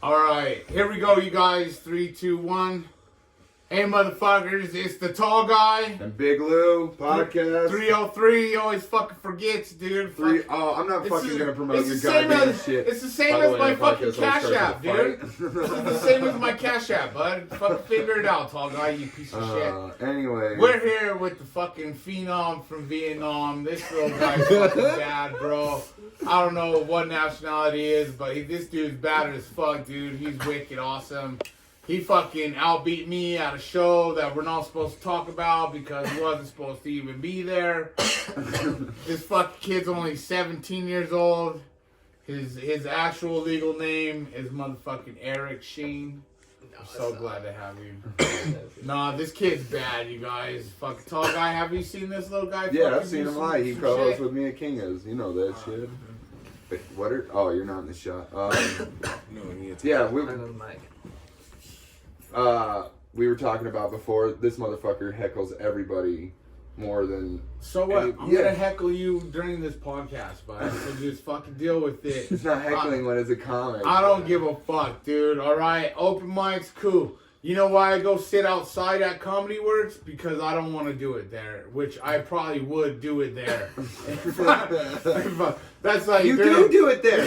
Alright, here we go, you guys. 3, 2, 1. Hey, motherfuckers, it's the tall guy. And Big Lou podcast. 303, he always fucking forgets, dude. I'm not fucking gonna promote your goddamn shit. It's the same as my fucking Cash App, dude. It's the same as my Cash App, bud. Fucking figure it out, tall guy, you piece of shit. Anyway. We're here with the fucking phenom from Vietnam. This little guy's fucking bad, bro. I don't know what nationality he is, but this dude's bad as fuck, dude. He's wicked awesome. He fucking outbeat me at a show that we're not supposed to talk about because he wasn't supposed to even be there. This fucking kid's only 17 years old. His actual legal name is motherfucking Eric Sheeen. I'm so glad to have you. Nah, this kid's bad, you guys. Fucking tall guy. Have you seen this little guy? Yeah, I've seen him live. He co-hosts with me at Kinga's. You know that shit. Wait, what are... Oh, you're not in the shot. Yeah, we were talking about before, this motherfucker heckles everybody more than... So what? I'm gonna heckle you during this podcast, bud. So just fucking deal with it. It's not heckling when it's a comic. I don't give a fuck, dude. Alright? Open mics, cool. You know why I go sit outside at Comedy Works? Because I don't want to do it there. Which I probably would do it there. That's like... You do it there!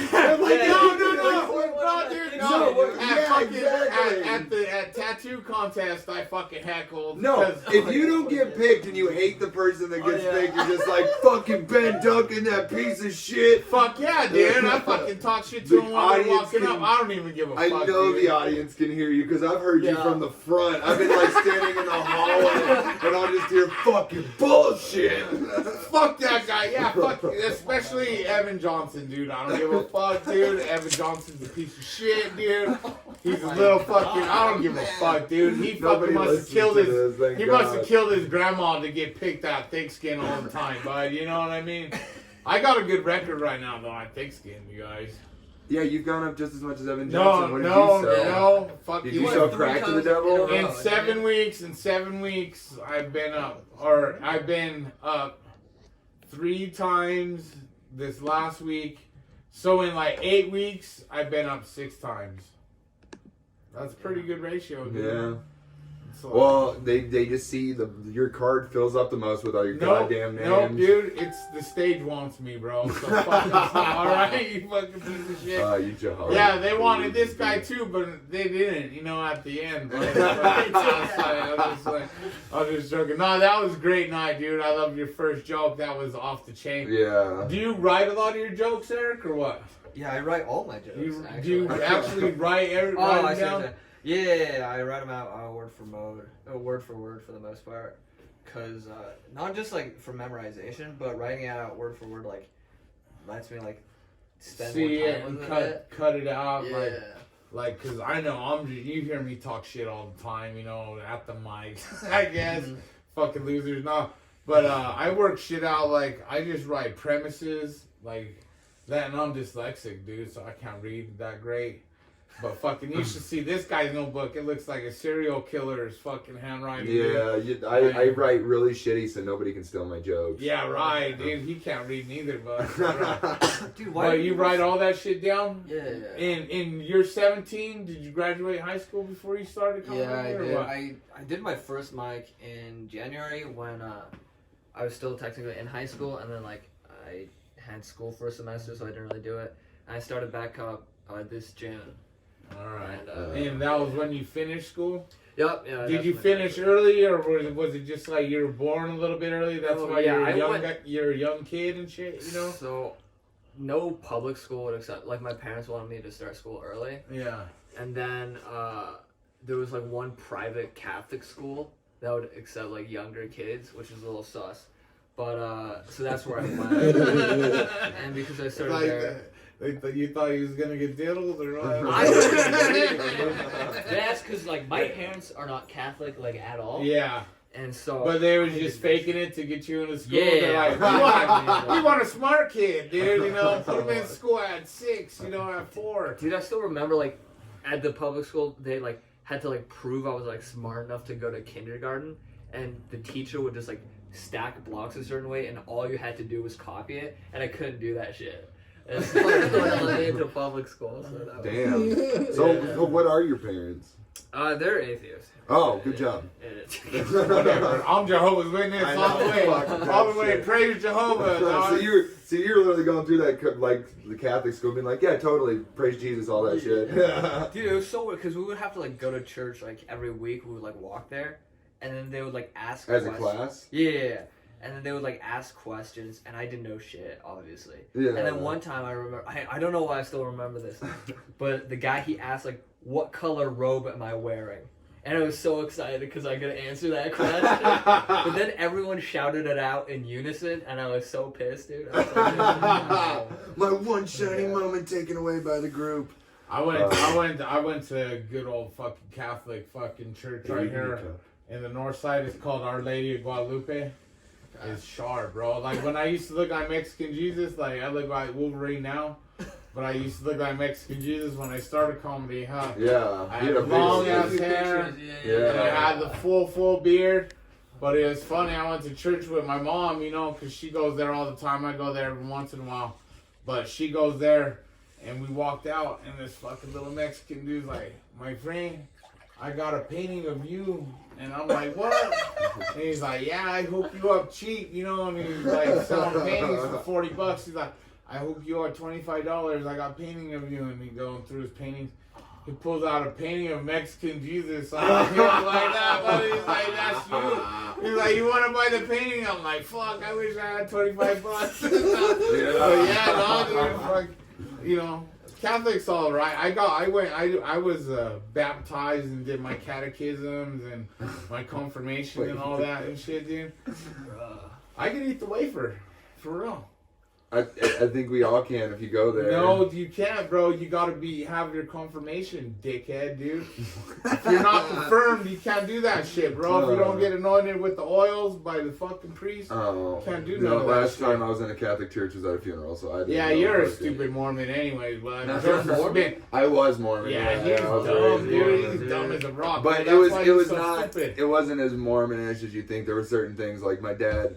At tattoo contest, I fucking heckled. No, if you don't get picked and you hate the person that gets picked, you're just like, fucking Ben Duncan, that piece of shit. Fuck yeah, dude. I fucking talk shit to him while they're walking up. I don't even give a fuck. I know the audience can hear you because I've heard you from the front. I've been like standing in the hallway and I'll just hear fucking bullshit. Fuck that guy. Yeah, fuck. Especially Evan Johnson, dude. I don't give a fuck, dude. Evan Johnson's a piece of shit, dude. He's a little fucking... I don't give a fuck, dude. He fucking must have killed his... He must have killed his grandma to get picked at Thick Skin all the time, bud. You know what I mean? I got a good record right now, though, at Thick Skin, you guys. Yeah, you've gone up just as much as Evan Johnson. No. Fuck you. Did you sell crack to the devil? In 7 weeks, I've been up 3 times this last week. So in like 8 weeks, I've been up 6 times. That's a pretty good ratio, dude. Yeah. Well, they just see your card fills up the most with all your goddamn names. Nope, dude. It's the stage wants me, bro. So fucking alright, you fucking piece of shit. You Jehovah. Yeah, they wanted this guy too, but they didn't, at the end. But I'm just joking. No, that was a great night, dude. I love your first joke. That was off the chain. Yeah. Do you write a lot of your jokes, Eric, or what? Yeah, I write all my jokes. Do you actually write them down? Yeah, I write them out word for word for the most part. Cause not just like for memorization, but writing it out word for word like lets me like spend more time with it. Cut it out. Yeah. Cause I know you hear me talk shit all the time, at the mic. I guess fucking losers, no. But I work shit out. Like I just write premises like that, and I'm dyslexic, dude, so I can't read that great. But fucking, you should see this guy's notebook. It looks like a serial killer's fucking handwriting. Yeah, I write really shitty so nobody can steal my jokes. Yeah, right, dude. He can't read neither, but dude, why you write all that shit down? Yeah. And you're 17. Did you graduate high school before you started comedy? Yeah, I did. What? I did my first mic in January when I was still technically in high school, and then like I had school for a semester, so I didn't really do it. And I started back up this June. Alright. And that was when you finished school? Yep. Yeah, did you finish early, or was it just like you were born a little bit early? That's why you're a young kid and shit, So, no public school would accept. Like my parents wanted me to start school early. Yeah. And then there was like one private Catholic school that would accept like younger kids, which is a little sus. But so that's where I went. And because I started there. You thought he was gonna get diddled or what? That's because like my parents are not Catholic like at all. Yeah. And so. But they were just faking it to get you into school. Yeah. They're like, we want a smart kid, dude. Put him in school at 6. At 4. Dude, I still remember like at the public school they like had to like prove I was like smart enough to go to kindergarten, and the teacher would just like stack blocks a certain way, and all you had to do was copy it, and I couldn't do that shit. It's like into public school. So that Damn. So what are your parents? they're atheists. Oh, good job. Whatever. I'm Jehovah's Witness all the way. All the way. Praise Jehovah. So you're literally going through that, like, the Catholic school being like, yeah, totally, praise Jesus, all that shit. Dude, it was so weird because we would have to like go to church like every week. We would like walk there, and then they would like ask As questions. a class? Yeah. And then they would like ask questions, and I didn't know shit, obviously. Yeah. And then one time I remember, I don't know why I still remember this, but the guy, he asked like, "What color robe am I wearing?" And I was so excited because I could answer that question. But then everyone shouted it out in unison, and I was so pissed, dude. I was like, My one shining moment taken away by the group. I went to good old fucking Catholic fucking church right here in the north side. It's called Our Lady of Guadalupe. It's sharp, bro. Like when I used to look like Mexican Jesus, like I look like Wolverine now. But I used to look like Mexican Jesus when I started comedy, huh? Yeah. I had long ass hair. Yeah. And I had the full beard. But it was funny, I went to church with my mom, you know, because she goes there all the time. I go there every once in a while. But she goes there, and we walked out, and this fucking little Mexican dude's like, my friend, I got a painting of you. And I'm like, what? And he's like, yeah, I hook you up cheap, you know, and he's like selling paintings for $40. He's like, I hook you up $25. I got a painting of you. And he going through his paintings. He pulls out a painting of Mexican Jesus. I'm like that, but he's like, that's you. He's like, you want to buy the painting? I'm like, fuck, I wish I had $25. Yeah, no, dude, fuck, you know. Catholic's all right. I was baptized and did my catechisms and my confirmation and all that and shit, dude. I could eat the wafer, for real. I think we all can if you go there. No, you can't, bro. You gotta have your confirmation, dickhead, dude. If you're not confirmed, you can't do that shit, bro. If you don't get anointed with the oils by the fucking priest, you can't do none of that last shit. time I was in a Catholic church was at a funeral, so I didn't know you're a stupid Mormon anyways, but I was Mormon. Yeah, he's dumb, dude. He's dumb as a rock. But dude. it was not. Stupid. It wasn't as Mormonish as you think. There were certain things like my dad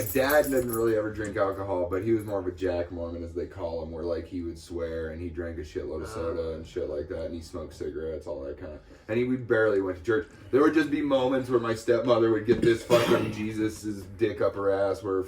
didn't really ever drink alcohol, but he was more of a Jack Mormon, as they call him, where like he would swear and he drank a shitload of soda and shit like that, and he smoked cigarettes, all that kind of. And we barely went to church. There would just be moments where my stepmother would get this fucking Jesus's dick up her ass, where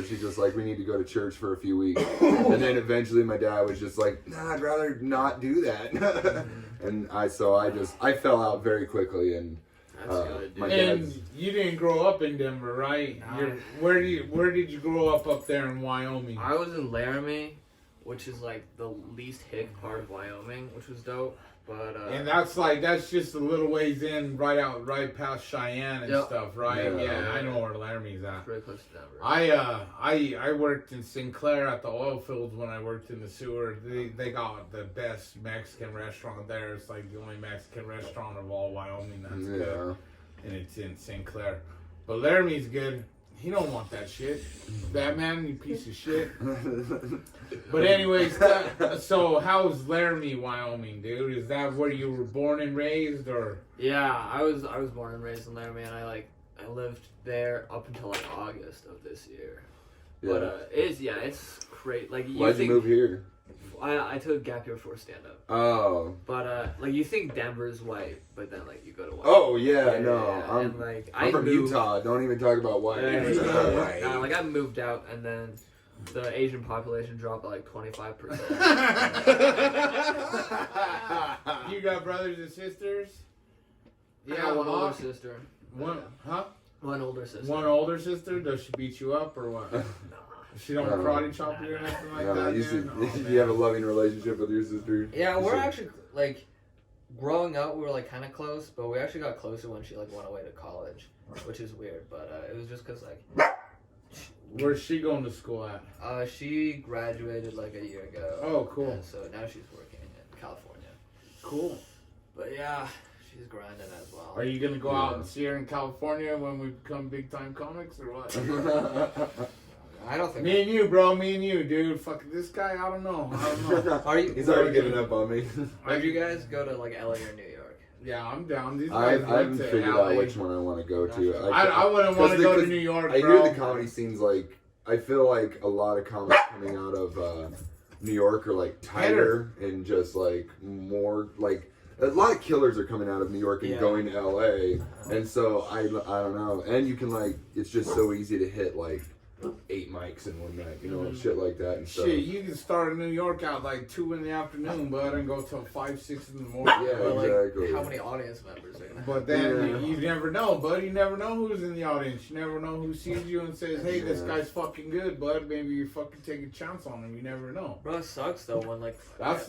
she's just like, we need to go to church for a few weeks, and then eventually my dad was just like, nah, I'd rather not do that, and I fell out very quickly and. And you didn't grow up in Denver, right? No. Where did you grow up there in Wyoming? I was in Laramie, which is like the least hick part of Wyoming, which was dope. But and that's just a little ways in, right past Cheyenne and stuff, right? Yeah, I know where Laramie's at. Pretty close to Denver. I worked in Sinclair at the oil fields when I worked in the sewer. They got the best Mexican restaurant there. It's like the only Mexican restaurant of all Wyoming that's good, and it's in Sinclair. But Laramie's good. He don't want that shit. Batman, you piece of shit. But anyways, so how's Laramie, Wyoming, dude? Is that where you were born and raised, or? Yeah, I was born and raised in Laramie, and I lived there up until like August of this year. Yeah. But it's great. Like, why'd you move here? I took a gap year before stand up. Oh. But like you think Denver's white, but then like you go to Wyoming. Oh yeah, no. Yeah. I'm from Utah. Don't even talk about white. Like I moved out, and then the Asian population dropped by like 25%. You got brothers and sisters? Yeah, one older sister. One older sister. One older sister? Does she beat you up or what? No. She don't karate chop you or anything like that? You have a loving relationship with your sister? Yeah, we're actually, like, growing up, we were, like, kind of close, but we actually got closer when she, like, went away to college, which is weird, but it was just because, like... Where's she going to school at? She graduated, like, a year ago. Oh, cool. And so now she's working in California. Cool. But, yeah, she's grinding as well. Are you going to go out and see her in California when we become big-time comics, or what? I don't think... Me and you, bro. Me and you, dude. Fuck this guy. I don't know. He's already giving up on me. Did you guys go to, like, LA or New York? Yeah, I'm down. I haven't figured out which one I want to go to. I wouldn't want to go to New York, bro. I hear the comedy scene's like... I feel like a lot of comics coming out of New York are like tighter and just like more like a lot of killers are coming out of New York and going to LA, and so I don't know, and you can like it's just so easy to hit like 8 mics in one night, you know, and shit like that. And stuff. Shit, you can start in New York out like 2 in the afternoon, bud, and go till 5, 6 in the morning. Yeah, But, exactly. like, how many audience members are gonna have? But then you never know, bud. You never know who's in the audience. You never know who sees you and says, "Hey, this guy's fucking good, bud." Maybe you fucking take a chance on him. You never know. Bro, it sucks though when like That's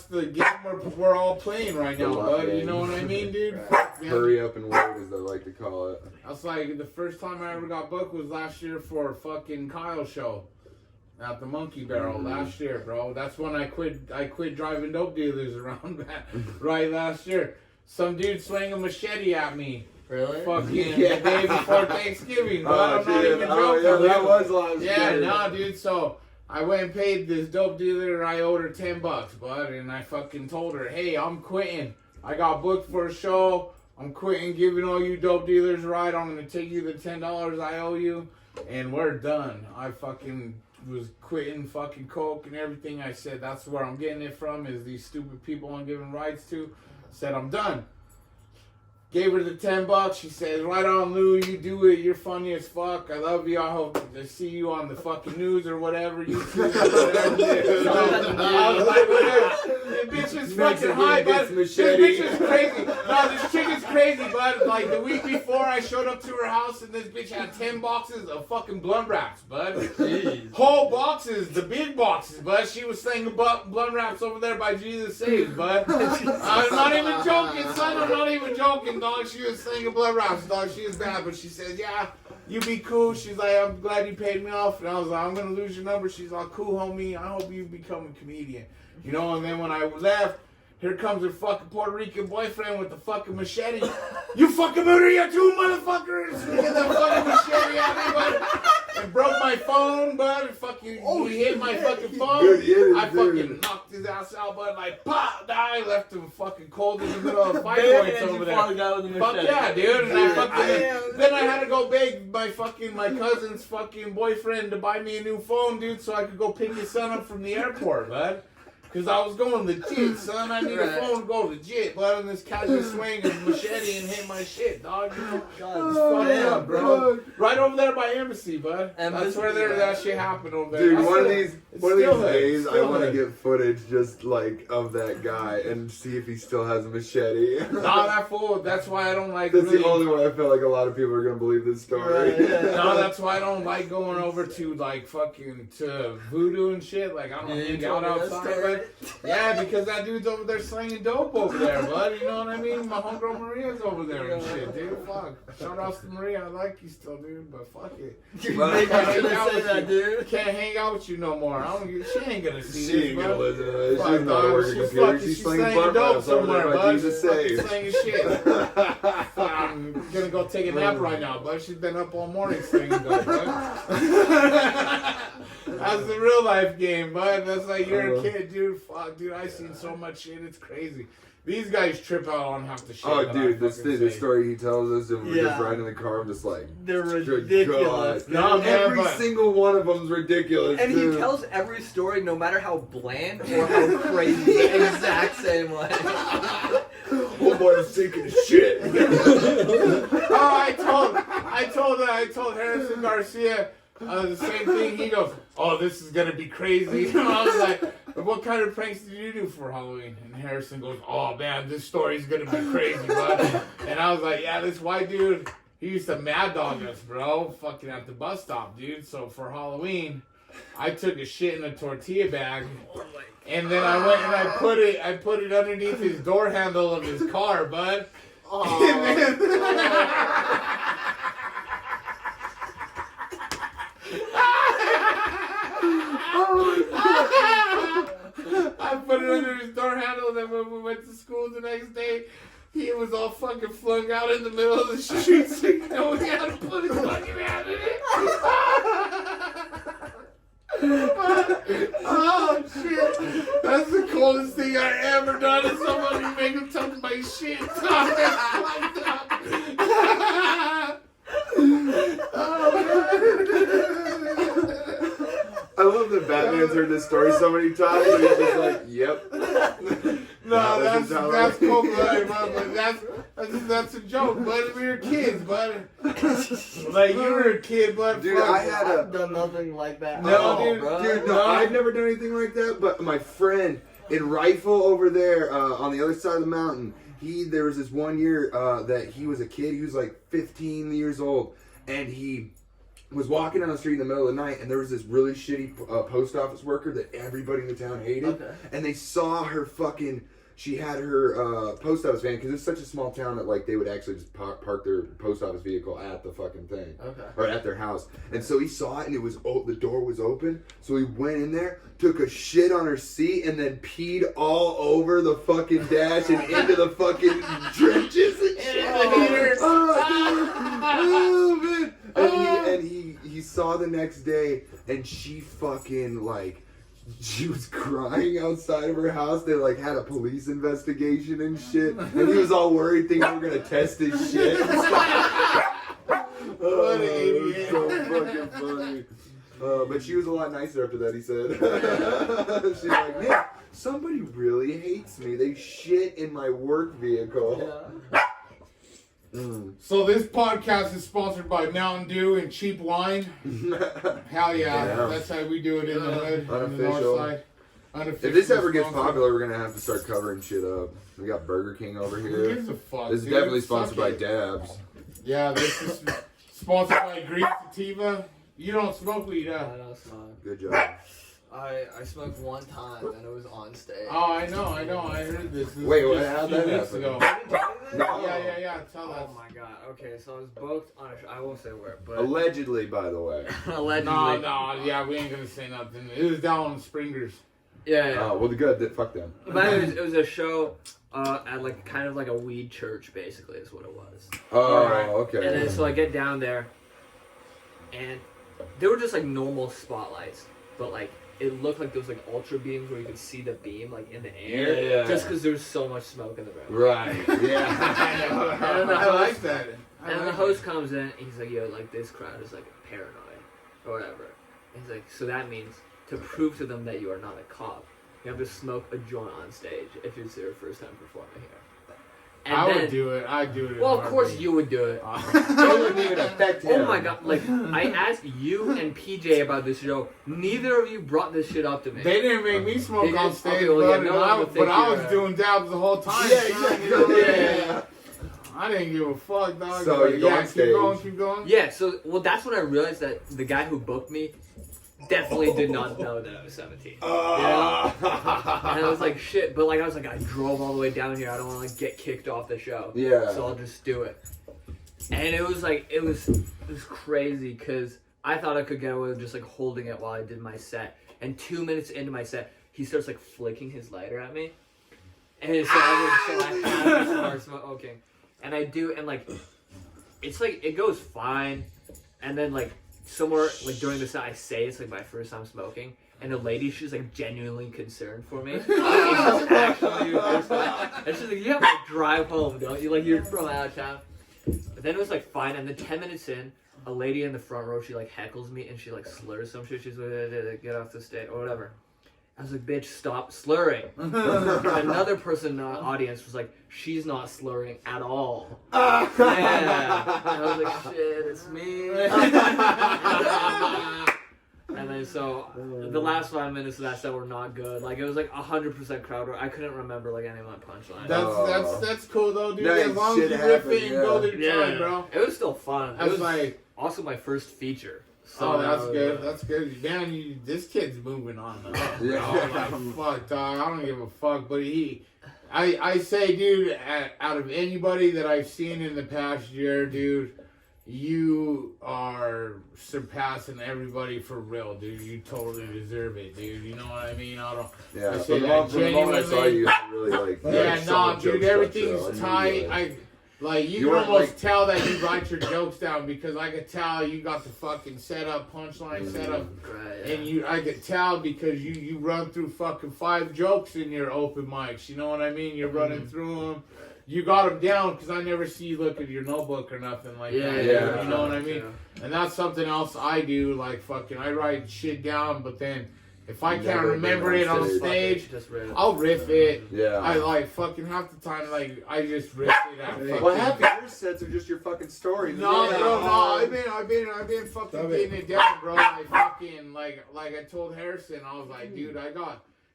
the game we're all playing right now, bud. You know what I mean, dude? Fuck, man. Hurry up and wait, as they like to call it. That's like the first time I ever got booked was last year for a fucking Kyle show at the Monkey Barrel last year, bro. That's when I quit driving dope dealers around right last year. Some dude swung a machete at me. really. Fucking the day before Thanksgiving, but I'm not even joking. Yeah, that dude. was last Yeah, year. nah, dude. So I went and paid this dope dealer. I owed her $10, bud, and I fucking told her, "Hey, I'm quitting. I got booked for a show. I'm quitting giving all you dope dealers a ride. I'm gonna take you the $10 I owe you, and we're done." I fucking was quitting fucking coke and everything. I said that's where I'm getting it from is these stupid people I'm giving rides to. Said I'm done. Gave her the $10. She said, "Right on, Lou. You do it. You're funny as fuck. I love you. I hope to see you on the fucking news or whatever. YouTube or whatever." So, I was like, "This bitch is fucking high, bud. This bitch is crazy. No, this chick is crazy, bud. Like the week before, I showed up to her house and this bitch had 10 boxes of fucking blunt wraps, bud. Jeez. Whole boxes, the big boxes, bud. She was slinging blunt wraps over there by Jesus Saves, bud. I'm not even joking, son. I'm not even joking, dog. She was slinging blunt wraps, dog. She was bad, but she said, "Yeah, you be cool." She's like, "I'm glad you paid me off." And I was like, "I'm gonna lose your number." She's like, "Cool, homie. I hope you become a comedian." You know, and then when I left, here comes her fucking Puerto Rican boyfriend with the fucking machete. "You fucking murder you too, motherfuckers!" Get that fucking machete out of me, bud. And broke my phone, bud. Fucking, he hit my fucking phone. Good, yeah, I dude. fucking knocked his ass out, bud. Like, pop, die. Left him fucking cold in the middle of 5 Bam, points and over you there. fought the guy with the Fuck machete. yeah, dude. And I fucking, Damn. then I had to go beg my cousin's fucking boyfriend to buy me a new phone, dude, so I could go pick his son up from the airport, bud. Because I was going legit, son. I need a phone to go legit, bud. And this cat just swing his machete and hit my shit, dog. You know? God, It's fucked damn, up, bro. Right over there by Embassy, bud. That's where that shit happened over there. Dude, That's one of still- these it's one of still these hood. days, It's I still want to hood. get footage just like of that guy and see if he still has a machete. Nah, that fool. That's why I don't like. That's really, the only way I feel like a lot of people are gonna believe this story. Right, yeah. No, that's why I don't like going over to like fucking to voodoo and shit. Like I don't hang out outside. But, yeah, because that dude's over there slinging dope over there, bud. You know what I mean? My homegirl Maria's over there and shit, dude. Fuck. Shout outs to Maria. I like you still, dude, but fuck it. You Well, make I me hang out say with that, you. dude. Can't hang out with you no more. I don't. She ain't gonna see She this, ain't gonna bud. listen to this. Fuck, She's not dog. working She's computer. fucking- She's she's slinging slinging butt dope wraps over somewhere, there by bud. Jesus Fucking Saves. slinging shit. I'm gonna go take a nap right now, but she's been up all morning slinging dope, bud. That's the real life game, bud. That's like you're a kid, dude. Fuck, dude. I've seen so much shit. It's crazy. These guys trip out on half the shit. Oh, that dude, I the fucking say. story he tells us, and we're just Yeah. riding in the car. I'm just like, They're good ridiculous. God. No, man, Every but- single one of them's ridiculous. And too. he tells every story, no matter how bland or how crazy, the exact same way. Oh boy, I'm sinking shit. Oh, I told Harrison Garcia the same thing. He goes, "Oh, this is gonna be crazy." I was like, "What kind of pranks did you do for Halloween?" And Harrison goes, "Oh man, this story's gonna be crazy, bud." And I was like, "Yeah, this white dude, he used to mad dog us, bro, fucking at the bus stop, dude. So for Halloween, I took a shit in a tortilla bag." And then I went and I put it underneath his door handle of his car, bud. I put it under his door handle, and then when we went to school the next day, he was all fucking flung out in the middle of the street, so you know we had to put his fucking hand in it. Oh shit! That's the coldest thing I ever done. Is somebody make him touch my shit. That's fucked up. I love that Batman man's heard this story so many times, and he's just like, yep. No, that's cold-blooded, but that's a joke, but we were kids, bud. Like, you were a kid, but dude, I've done nothing like that. No, dude, no, I've never done anything like that, but my friend in Rifle over there on the other side of the mountain, there was this one year that he was a kid. He was like 15 years old, and he was walking down the street in the middle of the night, and there was this really shitty post office worker that everybody in the town hated, and they saw her fucking... She had her post office van, because it's such a small town that like they would actually just park their post office vehicle at the fucking thing, or at their house. And so he saw it, and it was the door was open. So he went in there, took a shit on her seat, and then peed all over the fucking dash and into the fucking trenches and shit. Oh man! And he saw the next day, and she fucking like. She was crying outside of her house. They like had a police investigation and shit. And he was all worried, thinking we were gonna test his shit. What an idiot. So fucking funny. But she was a lot nicer after that, he said. She's like, man, somebody really hates me. They shit in my work vehicle. Yeah. So this podcast is sponsored by Mountain Dew and cheap wine. Hell yeah, that's how we do it in the hood, on the north side. If this ever gets popular, we're gonna have to start covering shit up. We got Burger King over here. Who gives a fuck, This is dude? definitely sponsored by Dabs. Yeah, this is sponsored by Greek Sativa. You don't smoke weed, huh? I don't smoke. Good job. I smoked one time, and it was on stage. Oh, I know. I heard this. Wait, just how'd a few that weeks happen? ago. No. Yeah. Tell us. Oh my god. Okay, so I was booked on a show. I won't say where, but Allegedly, by the way. allegedly. No, yeah, we ain't gonna say nothing. It was down on Springers. Yeah. Oh, well, good. Fuck them. But it was a show at like kind of like a weed church, basically, is what it was. Oh, Right. okay. And then so I get down there, and they were just like normal spotlights, but like it looked like those like ultra beams where you could see the beam like in the air, Yeah. just because there was so much smoke in the room. Right. Yeah. And the I host- like that. And the host comes in, and he's like, "Yo, like this crowd is like paranoid, or whatever." And he's like, "So that means to prove to them that you are not a cop, you have to smoke a joint on stage if it's your first time performing here." And I then, would do it. I'd do it. Well, of course you would do it. It wouldn't even affect him. Oh my god! Like I asked you and PJ about this show. Neither of you brought this shit up to me. They didn't make me smoke They on didn't- stage, okay, well, yeah, bud, no one would think but I you was were- doing dabs the whole time. Yeah, son, exactly. you know what I mean? Yeah. I didn't give a fuck, dog. So But you go on keep stage. Keep going. Yeah. So that's when I realized that the guy who booked me definitely did not know that I was 17. And I was like, shit. But like I was like, I drove all the way down here. I don't want to like get kicked off the show. Yeah. So I'll just do it. And it was like it was crazy because I thought I could get away with just like holding it while I did my set. And 2 minutes into my set, he starts like flicking his lighter at me. And so I have to start smoking. And I do, and like it's like it goes fine. And then like somewhere like during the set, I say it's like my first time smoking. And the lady, she's like genuinely concerned for me. It's just actually your first time. And she's like, you have to drive home, don't you? Like you're from out of town. But then it was like fine, and then 10 minutes in, a lady in the front row, she like heckles me and she like slurs some shit. She's like, get off the stage or whatever. I was like, bitch, stop slurring. And another person in the audience was like, she's not slurring at all. Yeah. And I was like, shit, it's me. And then so the last 5 minutes of that set were not good. Like it was like 100% crowd work. I couldn't remember like any of my punchlines. That's cool though, dude. Nice As long as you shit rip happened, it and yeah. go to your time, bro. It was still fun. I It was was like, also my first feature. So oh, that's that was, good. That's good. Man, this kid's moving on. Though. Yeah. I'm like, fuck, dog. I don't give a fuck. But I say, dude, out of anybody that I've seen in the past year, dude, you are surpassing everybody for real, dude. You totally deserve it, dude. You know what I mean? I don't. Yeah, I from say the that moment I saw genuinely. you, I really like. Yeah, solid dude, joke structure. I everything's knew tight. you Like, you You can weren't almost like- tell that you write your jokes down because I could tell you got the fucking setup, punchline setup. Right, And I could tell because you run through fucking 5 jokes in your open mics. You know what I mean? You're running through them. You got them down because I never see you look at your notebook or nothing like that. yeah. You know what I mean? And that's something else I do. Like fucking, I write shit down, but then If I Never can't bring remember it it on on stage. stage, Just riff. I'll riff it. Yeah. I like fucking half the time, like I just riff it at fucking. Well, half of your sets are just your fucking stories. No, Yeah. bro, no. I've been fucking Stop getting it down, bro. Like fucking, like I told Harrison, I was like, dude,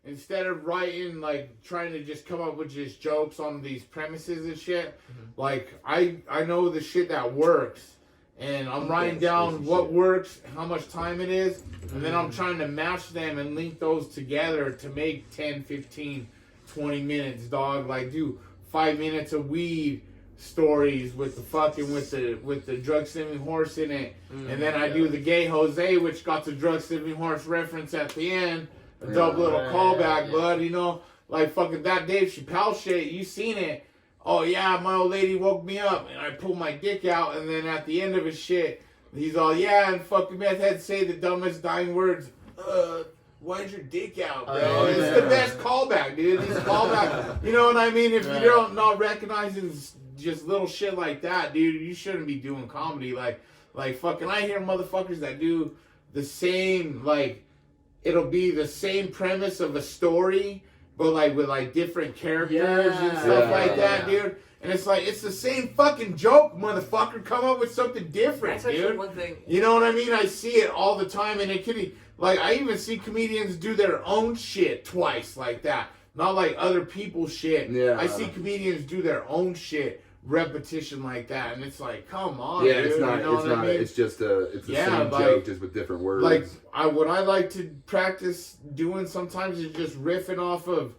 instead of writing, like trying to just come up with just jokes on these premises and shit, like I know the shit that works. And I'm writing down what works, how much time it is, and then I'm trying to match them and link those together to make 10, 15, 20 minutes, dog. Like, do 5 minutes of weed stories with the fucking, with the drug sniffing horse in it. And then I do the gay Jose, which got the drug sniffing horse reference at the end. A dope little callback, bud, you know? Like, fucking that Dave Chappelle shit, you seen it. Oh yeah, my old lady woke me up and I pulled my dick out, and then at the end of his shit, he's all, yeah, and fucking meth head say the dumbest dying words, why's your dick out, bro? It's the best callback, dude. These callbacks, you know what I mean? If you don't not recognizing just little shit like that, dude, you shouldn't be doing comedy. Like fucking, I hear motherfuckers that do the same, like, it'll be the same premise of a story, but like with like different characters and stuff like that, dude. And it's like, it's the same fucking joke, motherfucker. Come up with something different, That's dude. actually one thing. You know what I mean? I see it all the time, and it could be like, I even see comedians do their own shit twice like that. Not like other people's shit. Yeah. I see comedians do their own shit repetition like that, and it's like, come on, Yeah, dude. it's not. You know it's what not. I mean? It's just it's the same like- joke, just with different words. Like, what I like to practice doing sometimes is just riffing off of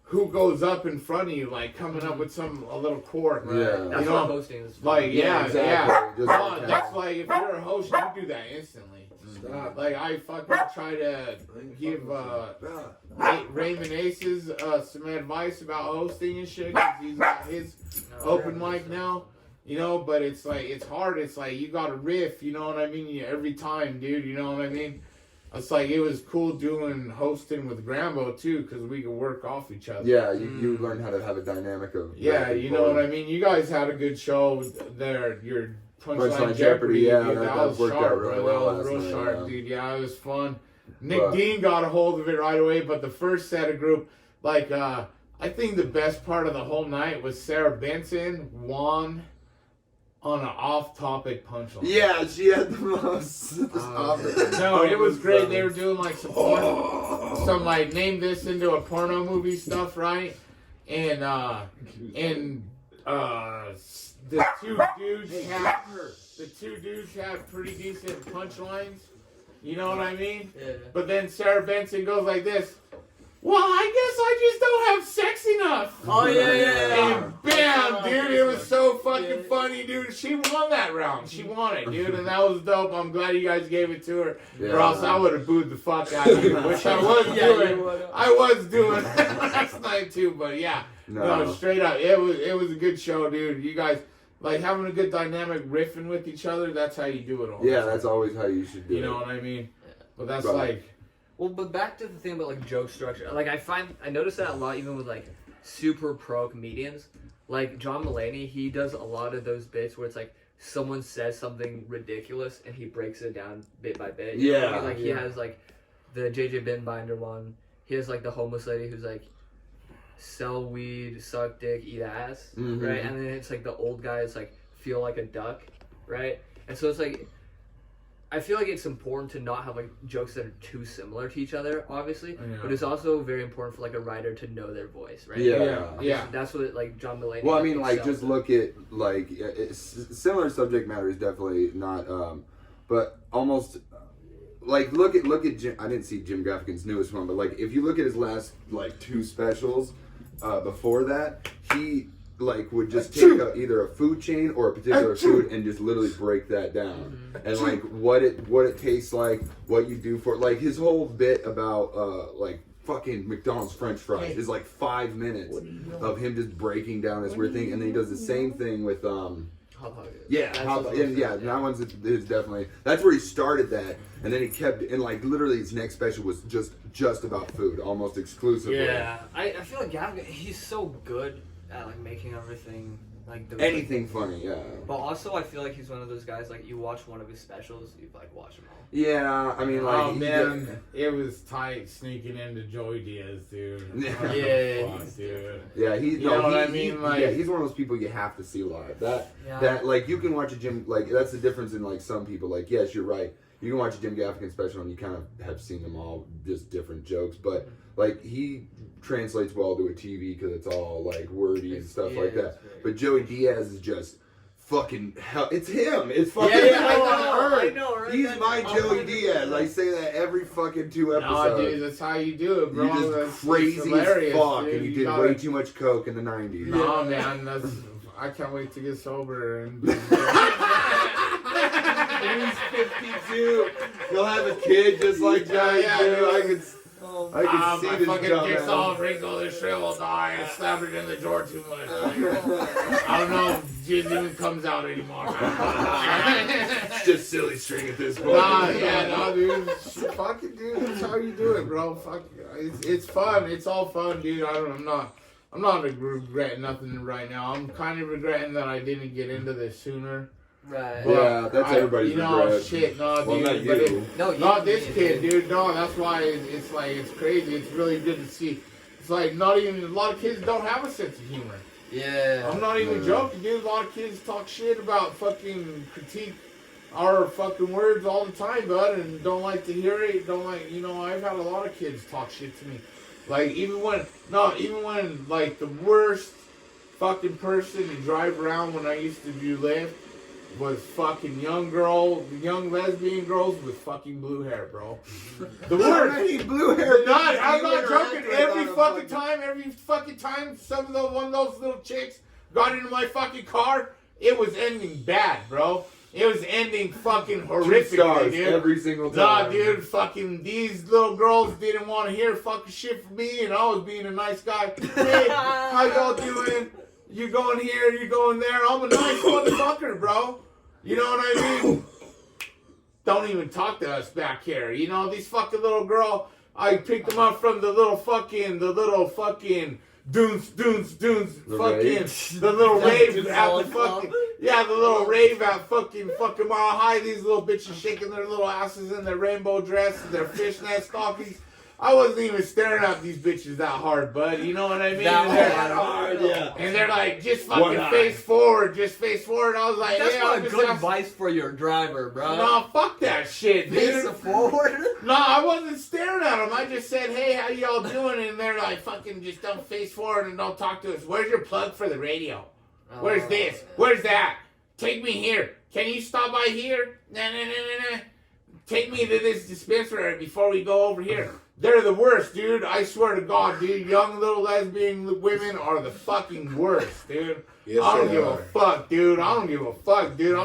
who goes up in front of you, like coming up with a little quirk. Yeah. That's You what know, hosting is. like, yeah. exactly. Just Oh, like that's like, if you're a host, you do that instantly. Stop. Like, I fucking try to give Raymond Aces some advice about hosting and shit, 'cause he's got his open mic now. You know, but it's like, it's hard. It's like, you gotta riff, you know what I mean? Every time, dude, you know what I mean? It's like, it was cool doing hosting with Grambo too, because we could work off each other. yeah, you learn how to have a dynamic of Yeah, you know what I mean? You guys had a good show there. Your Punchline Jeopardy, yeah, dude, that was worked out sharp, really bro. well That was last real night, sharp, yeah. dude. Yeah, it was fun. Nick But- Dean got a hold of it right away, but the first set of group, like, I think the best part of the whole night was Sarah Benson won on an off-topic punchline. Yeah, she had the most. No, it was great. They were doing like some like, name this into a porno movie stuff, right? And the two dudes had pretty decent punchlines. You know what I mean? Yeah. But then Sarah Benson goes like this. Well, I guess I just don't have sex enough. Oh yeah. And bam, dude, it was so fucking funny, dude. She won that round. She won it, dude, and that was dope. I'm glad you guys gave it to her. Or else I would have booed the fuck out of you, which I was doing. I was doing last night too, but yeah. No, straight up. It was a good show, dude. You guys, like, having a good dynamic riffing with each other, that's how you do it all. Yeah, that's always how you should do it. You know what I mean? But that's Right. like... Well, but back to the thing about like joke structure. Like I notice that a lot even with like super pro comedians. Like John Mulaney, he does a lot of those bits where it's like someone says something ridiculous and he breaks it down bit by bit. You know what I mean? Like he has like the JJ Binbinder one. He has like the homeless lady who's like sell weed, suck dick, eat ass, right? And then it's like the old guy is like feel like a duck, right? And so it's like I feel like it's important to not have like jokes that are too similar to each other, obviously, but it's also very important for like a writer to know their voice, right? Yeah. That's what like John Mulaney. Well, I mean, like, excels just at. look at, like, similar subject matter is definitely not, but almost, like, look at Jim, I didn't see Jim Gaffigan's newest one, but, like, if you look at his last, like, 2 specials before that, he, like, would just take either a food chain or a particular food and just literally break that down. And, like, what it tastes like, what you do for it. Like, his whole bit about, like, fucking McDonald's French fries is like 5 minutes of him just breaking down this weird thing. And then he does the same thing with, that one's is definitely, that's where he started that. And then he kept, and like, literally his next special was just about food, almost exclusively. Yeah, I feel like Gaffigan, he's so good at like making everything Like Anything funny, yeah. But also, I feel like he's one of those guys. Like you watch one of his specials, you like watch them all. Yeah, I mean, like, oh man, it was tight sneaking into Joey Diaz, dude. Yeah, dude. Yeah, he's you know what I mean. Like, he's one of those people you have to see live. That like you can watch a Jim, like that's the difference in like some people. Like, yes, you're right. You can watch a Jim Gaffigan special and you kind of have seen them all, just different jokes. But like he translates well to a TV because it's all like wordy and stuff like that. But Joey Diaz is just fucking hell. It's him. It's fucking I know, right? He's my Joey Diaz. I say that every fucking 2 episodes. No, dude, that's how you do it, bro. You're just crazy as fuck, dude. And he did way too much coke in the 90s. No, man, I can't wait to get sober and. He's 52. He'll have a kid just like Johnny. I can see my this fucking dumb dick's man. all wrinkled and shriveled. I slapped it in the door too much. I don't know if jizz even comes out anymore. It's just silly string at this point. No, dude. Fucking dude, that's how you do it, bro. Fuck, it's fun. It's all fun, dude. I'm not regretting nothing right now. I'm kind of regretting that I didn't get into this sooner. Right. But yeah, that's everybody's regret. Shit, no, well, dude. Not you. Not this kid, dude. No, that's why it's like, it's crazy. It's really good to see. It's like, not even, a lot of kids don't have a sense of humor. Yeah. I'm not even joking, dude. A lot of kids talk shit about fucking critique our fucking words all the time, bud, and don't like to hear it. Don't like, I've had a lot of kids talk shit to me. Like, even when, like, the worst fucking person to drive around when I used to do Lyft was fucking young lesbian girls with fucking blue hair, bro. The worst. Blue hair. I'm not joking. Every fucking time some of one of those little chicks got into my fucking car, it was ending bad, bro. It was ending fucking horrifically, dude. Every single time. Nah, dude, fucking these little girls didn't want to hear fucking shit from me, and I was being a nice guy. Hey, how y'all doing? You going here, you going there. I'm a nice motherfucker, bro. You know what I mean? Don't even talk to us back here. These fucking little girl, I picked them up from the little fucking doons, the little rave at the fucking, the little rave at fucking Mile High. These little bitches shaking their little asses in their rainbow dresses, their fishnet stockings. I wasn't even staring at these bitches that hard, bud. You know what I mean? That hard, yeah. And they're like, just fucking face forward. I was like, that's not good advice for your driver, bro. No, fuck that shit, dude. Face forward? No, I wasn't staring at them. I just said, hey, how y'all doing? And they're like, fucking just don't face forward and don't talk to us. Where's your plug for the radio? Where's this? Where's that? Take me here. Can you stop by here? Nah. Take me to this dispensary before we go over here. They're the worst, dude. I swear to God, dude. Young little lesbian women are the fucking worst, dude. Yes, I don't give a fuck, dude. I'm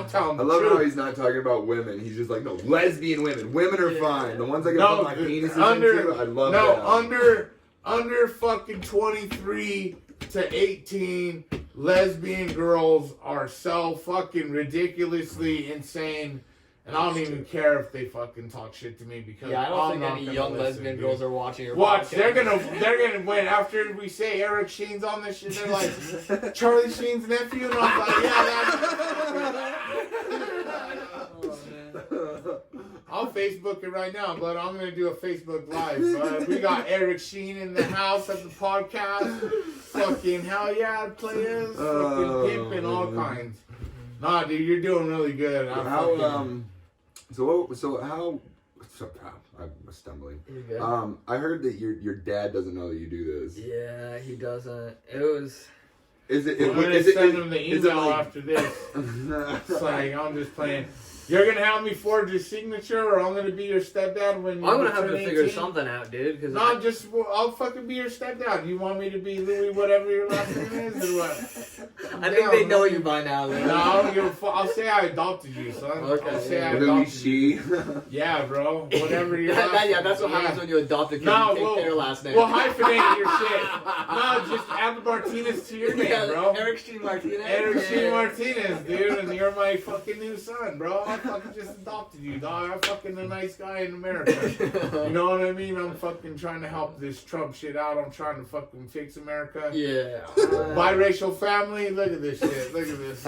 telling the I love truth. how he's not talking about women. He's just like, no, lesbian women. Women are fine. The ones I can put my penis into, I love that. Under fucking 23 to 18, lesbian girls are so fucking ridiculously insane. And I don't even care if they fucking talk shit to me because I don't think any young lesbian girls are watching your podcast. They're gonna win after we say Eric Sheen's on this shit. They're like Charlie Sheen's nephew, and I'm like, I'll Facebook it right now, but I'm gonna do a Facebook Live. We got Eric Sheen in the house at the podcast. Fucking hell yeah, players, fucking pimp and all kinds. Nah, dude, you're doing really good. I'm stumbling. You're good. I heard that your dad doesn't know that you do this. Yeah, he doesn't. It was. Is it? I'm gonna send him the email after this. It's like, I'm just playing. You're gonna have me forge your signature, or I'm gonna be your stepdad when I'm gonna have to 18? figure something out, dude. Cause I'll fucking be your stepdad. You want me to be Louis, whatever your last name is, or what? I think they know you by now, Louis. No, I don't give a fuck. I'll say I adopted you, son. Okay. I'll say I Louis adopted you. Yeah, bro. Whatever your last name. That's what happens when you adopt a kid. No, you take their last name. Well, hyphenate your shit. No, just add the Martinez to your name, bro. Eric Sheen Martinez. Eric Sheen Martinez, dude, and you're my fucking new son, bro. fucking just adopted you, dog. I'm fucking a nice guy in America. You know what I mean? I'm fucking trying to help this Trump shit out. I'm trying to fucking fix America. Yeah. Biracial family, look at this shit. Look at this.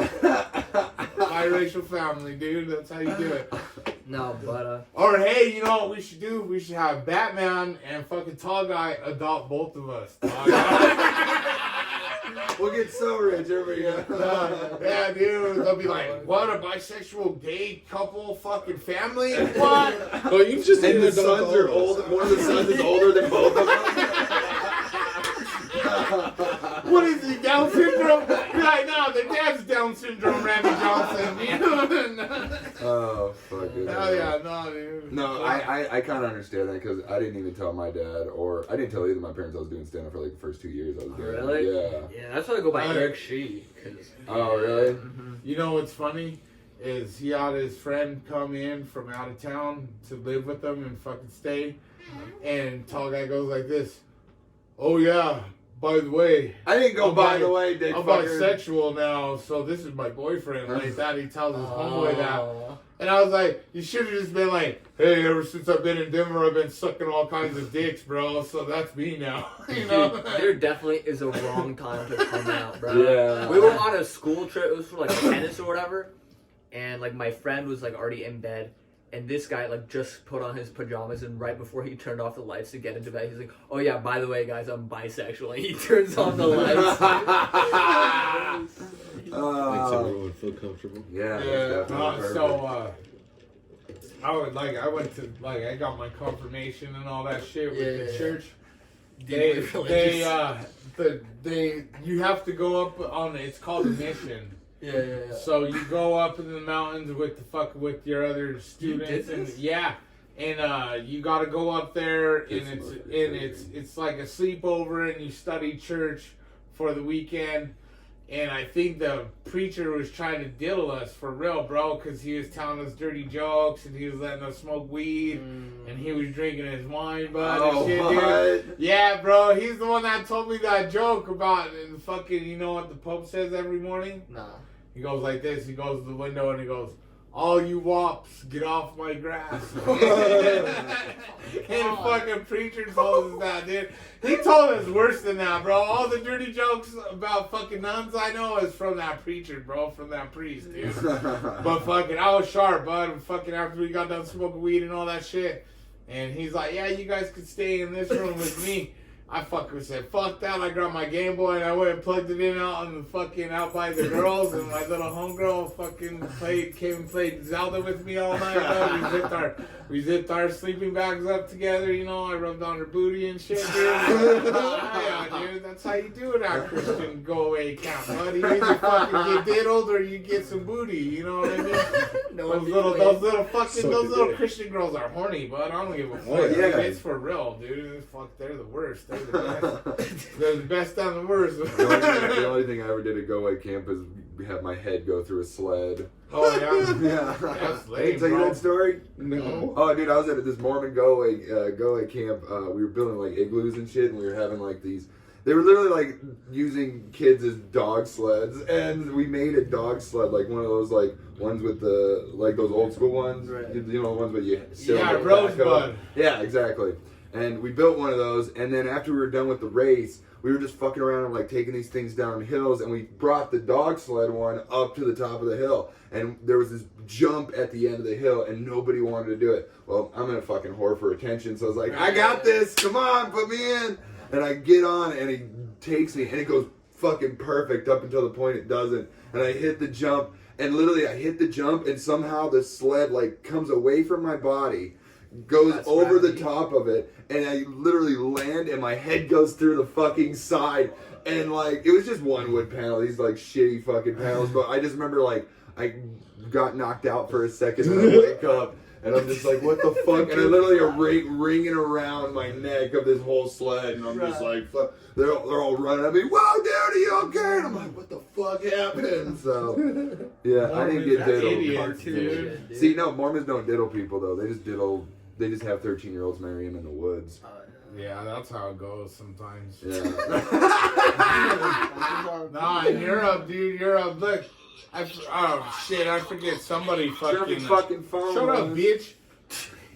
Biracial family, dude. That's how you do it. No, but Or hey, you know what we should do? We should have Batman and fucking Tall Guy adopt both of us. We'll get so rich, everybody. Yeah, dude. They'll be like, what, a bisexual gay couple fucking family? What? Well, you just And need the to adopt sons are all old. of us. One of the sons is older than both of them. What is he, Down syndrome? Be like, no, their dad's Down syndrome, Randy Johnson. You know? Oh, fuck it. Hell yeah, no, dude. No, I kind of understand that because I didn't even tell my dad, or I didn't tell either of my parents I was doing stand-up for like the first 2 years I was doing it. really? Yeah. yeah, that's why I go by Eric Sheeen. Oh, really? You know what's funny? Is he had his friend come in from out of town to live with them and fucking stay. And Tall Guy goes like this. Oh yeah, by the way, I didn't go by the way, dick I'm fucker. bisexual now, so this is my boyfriend. Like that, he tells his homeboy that. And I was like, you should have just been like, hey, ever since I've been in Denver, I've been sucking all kinds of dicks, bro. So that's me now. You know? Dude, there definitely is a wrong time to come out, bro. Yeah. We were on a school trip. It was for like tennis or whatever, and like my friend was like already in bed, and this guy like just put on his pajamas, and right before he turned off the lights to get into bed, he's like, "Oh yeah, by the way, guys, I'm bisexual." And he turns on the lights. Makes everyone feel comfortable. Yeah, that's Yeah, definitely perfect. so I went to I got my confirmation and all that shit with the Yeah. church. Deeply They you have to go up on it's called a mission. yeah. So you go up in the mountains with your other students did and this? yeah. And you gotta go up there and it's like a sleepover and you study church for the weekend. And I think the preacher was trying to diddle us for real, bro, because he was telling us dirty jokes and he was letting us smoke weed and he was drinking his wine, bud. Oh, and shit, dude. what? Yeah, bro, he's the one that told me that joke about fucking, you know what the Pope says every morning? Nah. He goes like this, he goes to the window and he goes, all you wops, get off my grass. And fucking preacher told us that, dude. He told us worse than that, bro. All the dirty jokes about fucking nuns I know is from that preacher, bro, from that priest, dude. But fucking, I was sharp, bud. Fucking after we got done smoking weed and all that shit. And he's like, yeah, you guys could stay in this room with me. I fucking said, fuck that. I grabbed my Game Boy and I went and plugged it in out by the girls. And my little homegirl fucking came and played Zelda with me all night, bro. We zipped our sleeping bags up together, you know. I rubbed on her booty and shit, dude. Yeah, dude. That's how you do it at Christian go away camp, bud. You either fucking get diddled or you get some booty, you know what I mean? Those little Christian girls are horny, bud. I don't give a fuck. Oh, yeah. It's for real, dude. Fuck, they're the worst. They're the best. They're the best and the worst. The only thing I ever did at Go Away Camp is have my head go through a sled. Oh yeah. Yeah. That's I lame, didn't tell you bro. that story? No. Oh, dude, I was at this Mormon Go Away camp. We were building like igloos and shit, and we were having like these. They were literally like using kids as dog sleds, and we made a dog sled like one of those like ones with the like those old school ones. Right. You know the ones where you sit Yeah, on the back Rosebud. of them. Yeah, exactly. And we built one of those, and then after we were done with the race, we were just fucking around and like taking these things down hills, and we brought the dog sled one up to the top of the hill, and there was this jump at the end of the hill, and nobody wanted to do it. Well, I'm in a fucking whore for attention, so I was like, I got this, come on, put me in. And I get on, and he takes me, and it goes fucking perfect up until the point it doesn't. And I hit the jump, and literally I hit the jump, and somehow the sled like comes away from my body, goes That's over the gravity. top of it, and I literally land, and my head goes through the fucking side, and like it was just one wood panel, these like shitty fucking panels, but I just remember like I got knocked out for a second, and I wake up, and I'm just like, what the fuck? And I literally are ringing around my neck of this whole sled, and I'm just like, fuck. They're all running at me. Whoa, dude, are you okay? And I'm like, what the fuck happened? So, yeah, I didn't get That's diddled. idiots, Cartoon dude. shit, dude. See, no, Mormons don't diddle people though. They just diddle. They just have 13-year-olds marry them in the woods. Yeah, that's how it goes sometimes. Yeah. Nah, in Europe, dude, look, Oh shit! I forget. Somebody Turn fucking. your fucking phone. Shut up, man. bitch.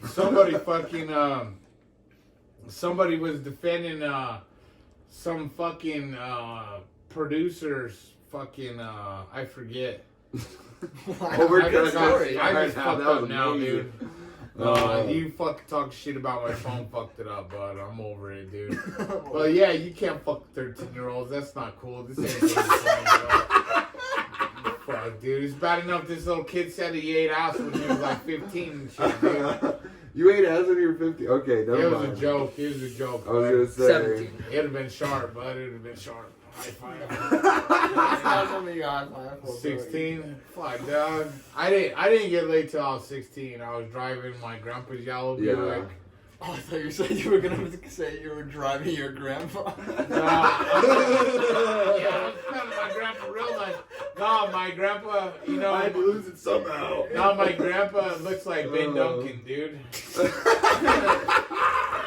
Somebody fucking. Somebody was defending some fucking producers. Fucking. I forget. Over I cut just, I that just fucked was up now, amazing. dude. You fucking talk shit about my phone, fucked it up, but I'm over it, dude. But yeah, you can't fuck 13-year-olds. That's not cool. This ain't really fun, bro. Fuck, dude. It's bad enough this little kid said he ate ass when he was like 15 and shit, dude. You ate ass when you were 50. Okay, never It mind. was a joke. It was a joke. I was bud. gonna say. 17. It would have been sharp, bud. It would have been sharp. High five. 16? Fuck, dog. I didn't get laid till I was 16. I was driving my grandpa's yellow Buick. Oh, I thought you said you were gonna say you were driving your grandpa. Yeah, I was kind of my grandpa real nice. No, my grandpa, you know. I had to lose it somehow. No, my grandpa looks like Ben Duncan, dude.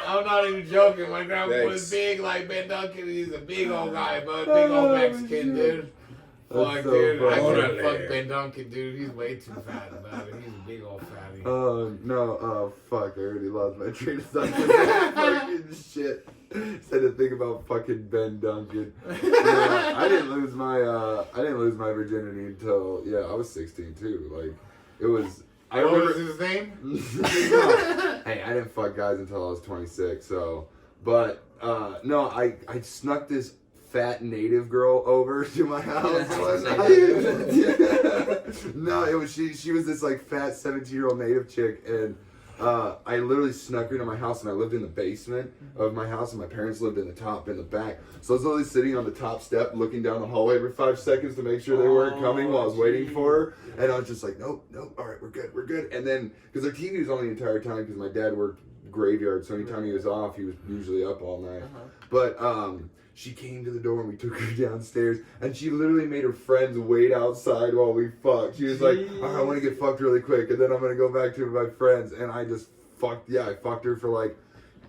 I'm not even joking. My grandpa was big like Ben Duncan. He's a big old guy, bud. Big old Mexican, dude. Fuck, so dude. I funny. couldn't fuck Ben Duncan, dude. He's way too fat about it. He's a big old fatty. No, fuck, I already lost my train of thought. Fucking shit. Said to think about fucking Ben Duncan. Yeah, I didn't lose my virginity until, I was 16 too. Like, it was, I What was remember. his name? No. Hey, I didn't fuck guys until I was 26, so, but, no, I snuck this fat native girl over to my house one night. No, it was she was this like fat 17-year-old native chick, and I literally snuck her into my house, and I lived in the basement of my house, and my parents lived in the back. So I was literally sitting on the top step looking down the hallway every 5 seconds to make sure they weren't coming while I was waiting for her, and I was just like, nope, all right, we're good. And then, because our TV was on the entire time, because my dad worked graveyard, so anytime he was off, he was usually up all night. But she came to the door and we took her downstairs, and she literally made her friends wait outside while we fucked. She was like, all right, I want to get fucked really quick, and then I'm going to go back to my friends. And I just I fucked her for like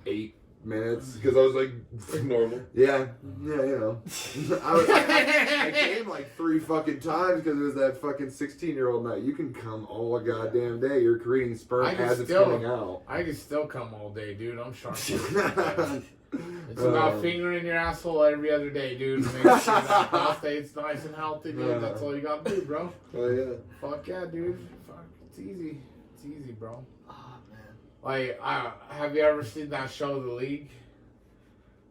8 minutes, because I was like, Normal. yeah, you know. I came like 3 fucking times because it was that fucking 16-year-old night. You can come all a goddamn day. You're creating sperm as it's coming out. I can still come all day, dude. I'm sharp. It's about fingering your asshole every other day, dude. Make sure that prostate's nice and healthy, dude. That's all you gotta do, bro. Oh, yeah. Fuck yeah, dude. Fuck, it's easy. It's easy, bro. Oh man. Like, have you ever seen that show, The League?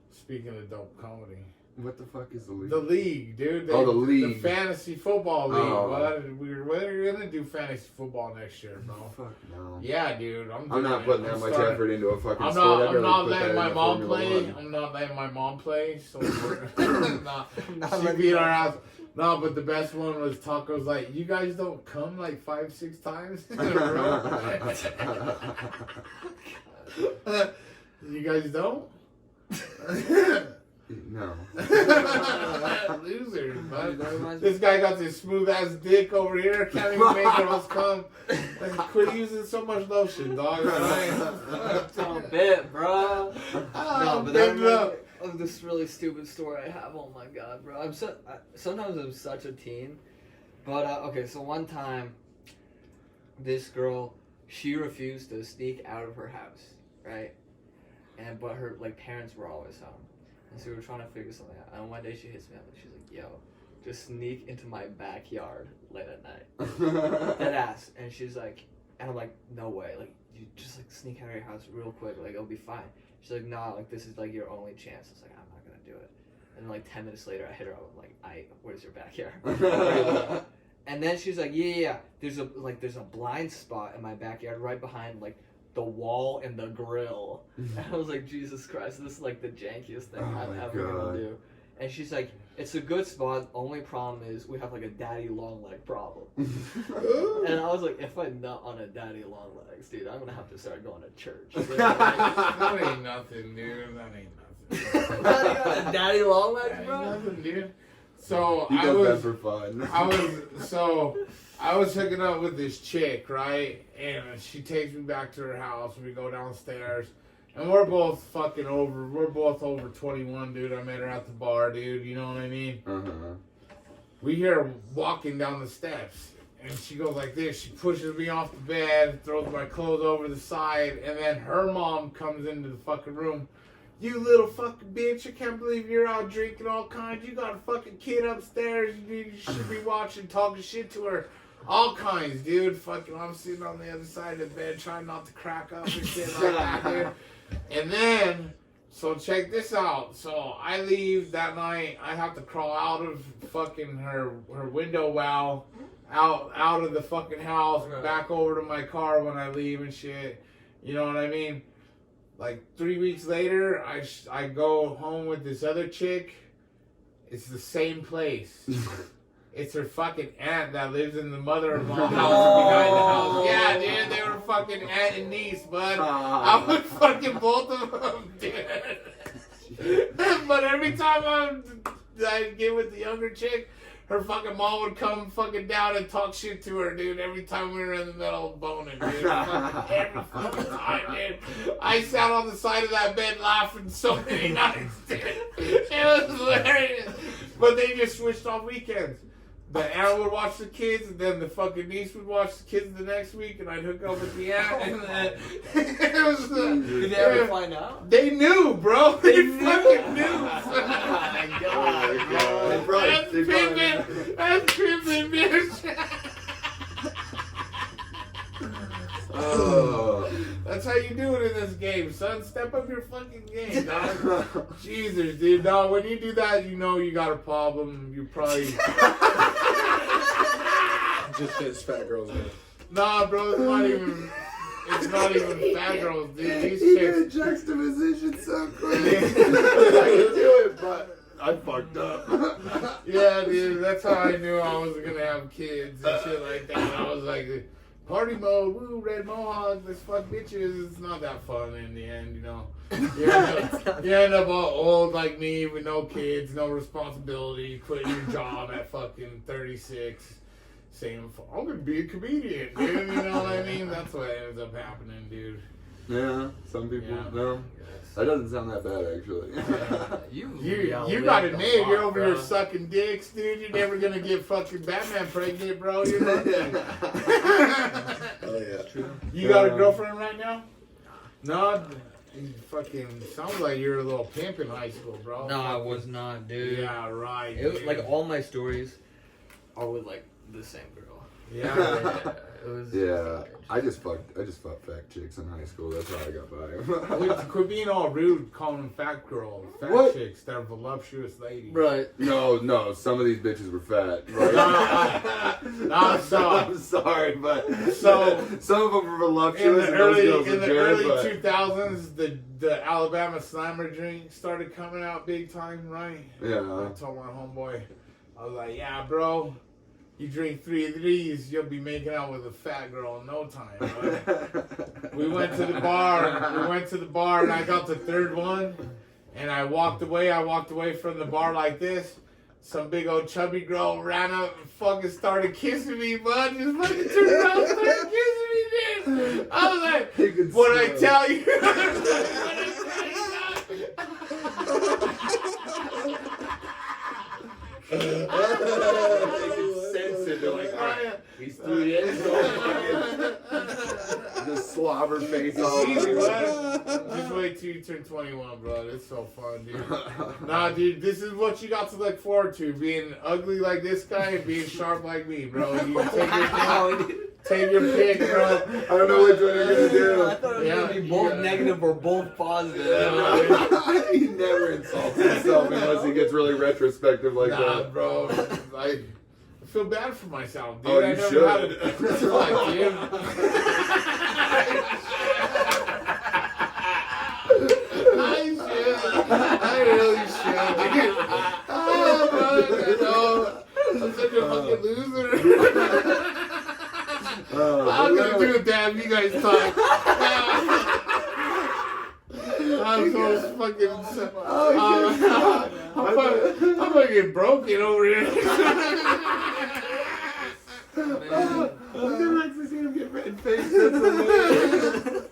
Speaking of dope comedy. What the fuck is the league? The League, dude. The League. The fantasy football league. Oh. We're gonna do fantasy football next year, bro. Fuck no. Yeah, dude. I'm not putting that much effort into a fucking I'm sport. not. I'd I'm rather not put that letting in my the mom Formula play. One. I'm not letting my mom play. So Not she letting beat my our mom- ass. No, but the best one was Taco's like, you guys don't come like 5-6 times in a row. You guys don't. No. Losers, bud. That reminds This guy got this smooth ass dick over here. Can't even make girls come. Like, quit using so much lotion, dog. It's a bit, bro. No, but that reminds me of this really stupid story I have. Oh my god, bro. Sometimes I'm such a teen. But, okay, so one time, this girl, she refused to sneak out of her house, right? But her, like, parents were always home. And so we were trying to figure something out. And one day she hits me up and she's like, yo, just sneak into my backyard late at night. Dead ass. And she's like, and I'm like, no way. Like, you just, like, sneak out of your house real quick. Like, it'll be fine. She's like, nah, like, this is, like, your only chance. I was like, I'm not gonna do it. And then, like, 10 minutes later, I hit her up. I'm like, where's your backyard? And then she's like, yeah. There's a blind spot in my backyard right behind, like, the wall and the grill. And I was like, Jesus Christ, this is like the jankiest thing I'm ever gonna do. And she's like, it's a good spot, only problem is we have like a daddy long leg problem. And I was like, if I nut on a daddy long legs, dude, I'm gonna have to start going to church. That ain't nothing, dude. That ain't nothing. Daddy long legs, That ain't bro? nothing, dude. So He I does was. that for fun. I was hooking up with this chick, right? And she takes me back to her house. We go downstairs. And we're both fucking over. We're both over 21, dude. I met her at the bar, dude. You know what I mean? we hear her walking down the steps. And she goes like this. She pushes me off the bed, throws my clothes over the side, and then her mom comes into the fucking room. You little fucking bitch, I can't believe you're out drinking all kinds. You got a fucking kid upstairs. You should be watching, talking shit to her. All kinds, dude. Fucking, I'm sitting on the other side of the bed trying not to crack up and shit like that, dude. And then, so check this out. So I leave that night. I have to crawl out of fucking her window well. Out of the fucking house, back over to my car when I leave and shit. You know what I mean? Like 3 weeks later, I go home with this other chick. It's the same place. It's her fucking aunt that lives in the mother-in-law house behind the house. Yeah, dude, they were fucking aunt and niece, bud. I would fucking both of them, dude. But every time I get with the younger chick, her fucking mom would come fucking down and talk shit to her, dude, every time we were in the middle of boning, dude. Every fucking time, dude. I sat on the side of that bed laughing so many nights, dude. It was hilarious. But they just switched on weekends. The aunt would watch the kids, and then the fucking niece would watch the kids the next week, and I'd hook up with the aunt, and then it was Did they ever find out? They knew, bro. They fucking knew. Oh my god. That's pimping, bitch. Oh. That's how you do it in this game, son. Step up your fucking game, dog. Jesus, dude. Dog, when you do that, you know you got a problem. You probably... Just fits fat girls, man. Nah, bro, it's not even fat girls, dude. These He chicks... did juxtaposition so quick. I can do it, but I fucked up. Yeah, dude, that's how I knew I was gonna have kids and shit like that. I was like, party mode, woo, red mohawk, let's fuck bitches. It's not that fun in the end, you know. You end up all old like me with no kids, no responsibility, quitting your job at fucking 36, saying, I'm gonna be a comedian, dude. You know what I mean? That's what ends up happening, dude. Yeah, some people, Yeah. no. That doesn't sound that bad, actually. You gotta admit, you're over here sucking dicks, dude. You're never gonna get fucking Batman pregnant, bro. You're lucky. Oh yeah. True. You got a girlfriend right now? No, you fucking sounds like you're a little pimp in high school, bro. No, I was not, dude. Yeah, right. It was dude. like all my stories are with like the same girl. Yeah. It was. Yeah, I just fucked fat chicks in high school. That's how I got by. Quit being all rude, calling them fat girls, fat What? chicks. They're voluptuous ladies. Right. No, some of these bitches were fat. Right? No, so I'm sorry, but So- some of them were in voluptuous the and those girls early were good, but 2000s, the Alabama Slammer drink started coming out big time, right? I yeah. told my homeboy, I was like, yeah, bro, you drink 3 of these, you'll be making out with a fat girl in no time, right? We went to the bar, and I got the third one, and I walked away from the bar like this. Some big old chubby girl ran up and fucking started kissing me, bud. Just fucking turned around and started kissing me, dude. I was like, You could what I smell tell you? Sense it. They're like, all right, he's 3 in. The slobber face all It's easy, over. bud. Just wait till you turn 21, bro. It's so fun, dude. Nah, dude, this is what you got to look forward to. Being ugly like this guy and being sharp like me, bro. You take your pick, bro. I don't know which one you're gonna do. I thought it was gonna be both negative or both positive. He never insults himself unless he gets really retrospective like Nah, that. bro. I feel bad for myself, dude. Oh, you I never should. had it. Fuck, dude. I should. I really should. Oh, bro. I'm such a fucking loser. I'm gonna do it, damn. You guys talk. I'm so fucking. I'm fucking broken over here. I've never actually seen him get red faced. That's hilarious.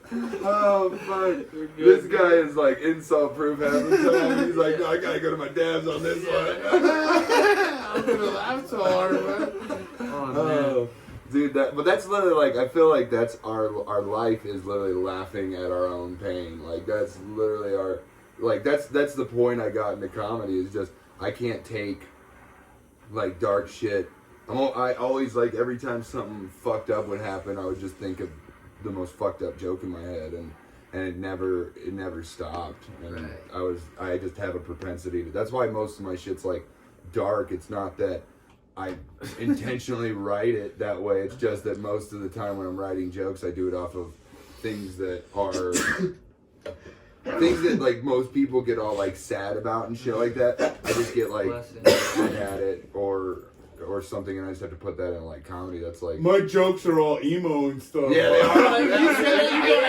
Oh fuck! This guy is like insult proof half the time. He's like, no, I gotta go to my dad's on this one. I'm gonna laugh so hard, man. Oh, man. Oh, dude, but that's literally like, I feel like that's our life is literally laughing at our own pain. Like that's literally that's the point I got into comedy is just I can't take like dark shit. I always like every time something fucked up would happen, I would just think of the most fucked up joke in my head, and it never stopped. And Right. I just have a propensity to. That's why most of my shit's like dark. It's not that I intentionally write it that way. It's just that most of the time when I'm writing jokes, I do it off of things that are things that like most people get all like sad about and shit like that. I just get like mad at it or something, and I just have to put that in like comedy. That's like My jokes are all emo and stuff. yeah, they are. You said you go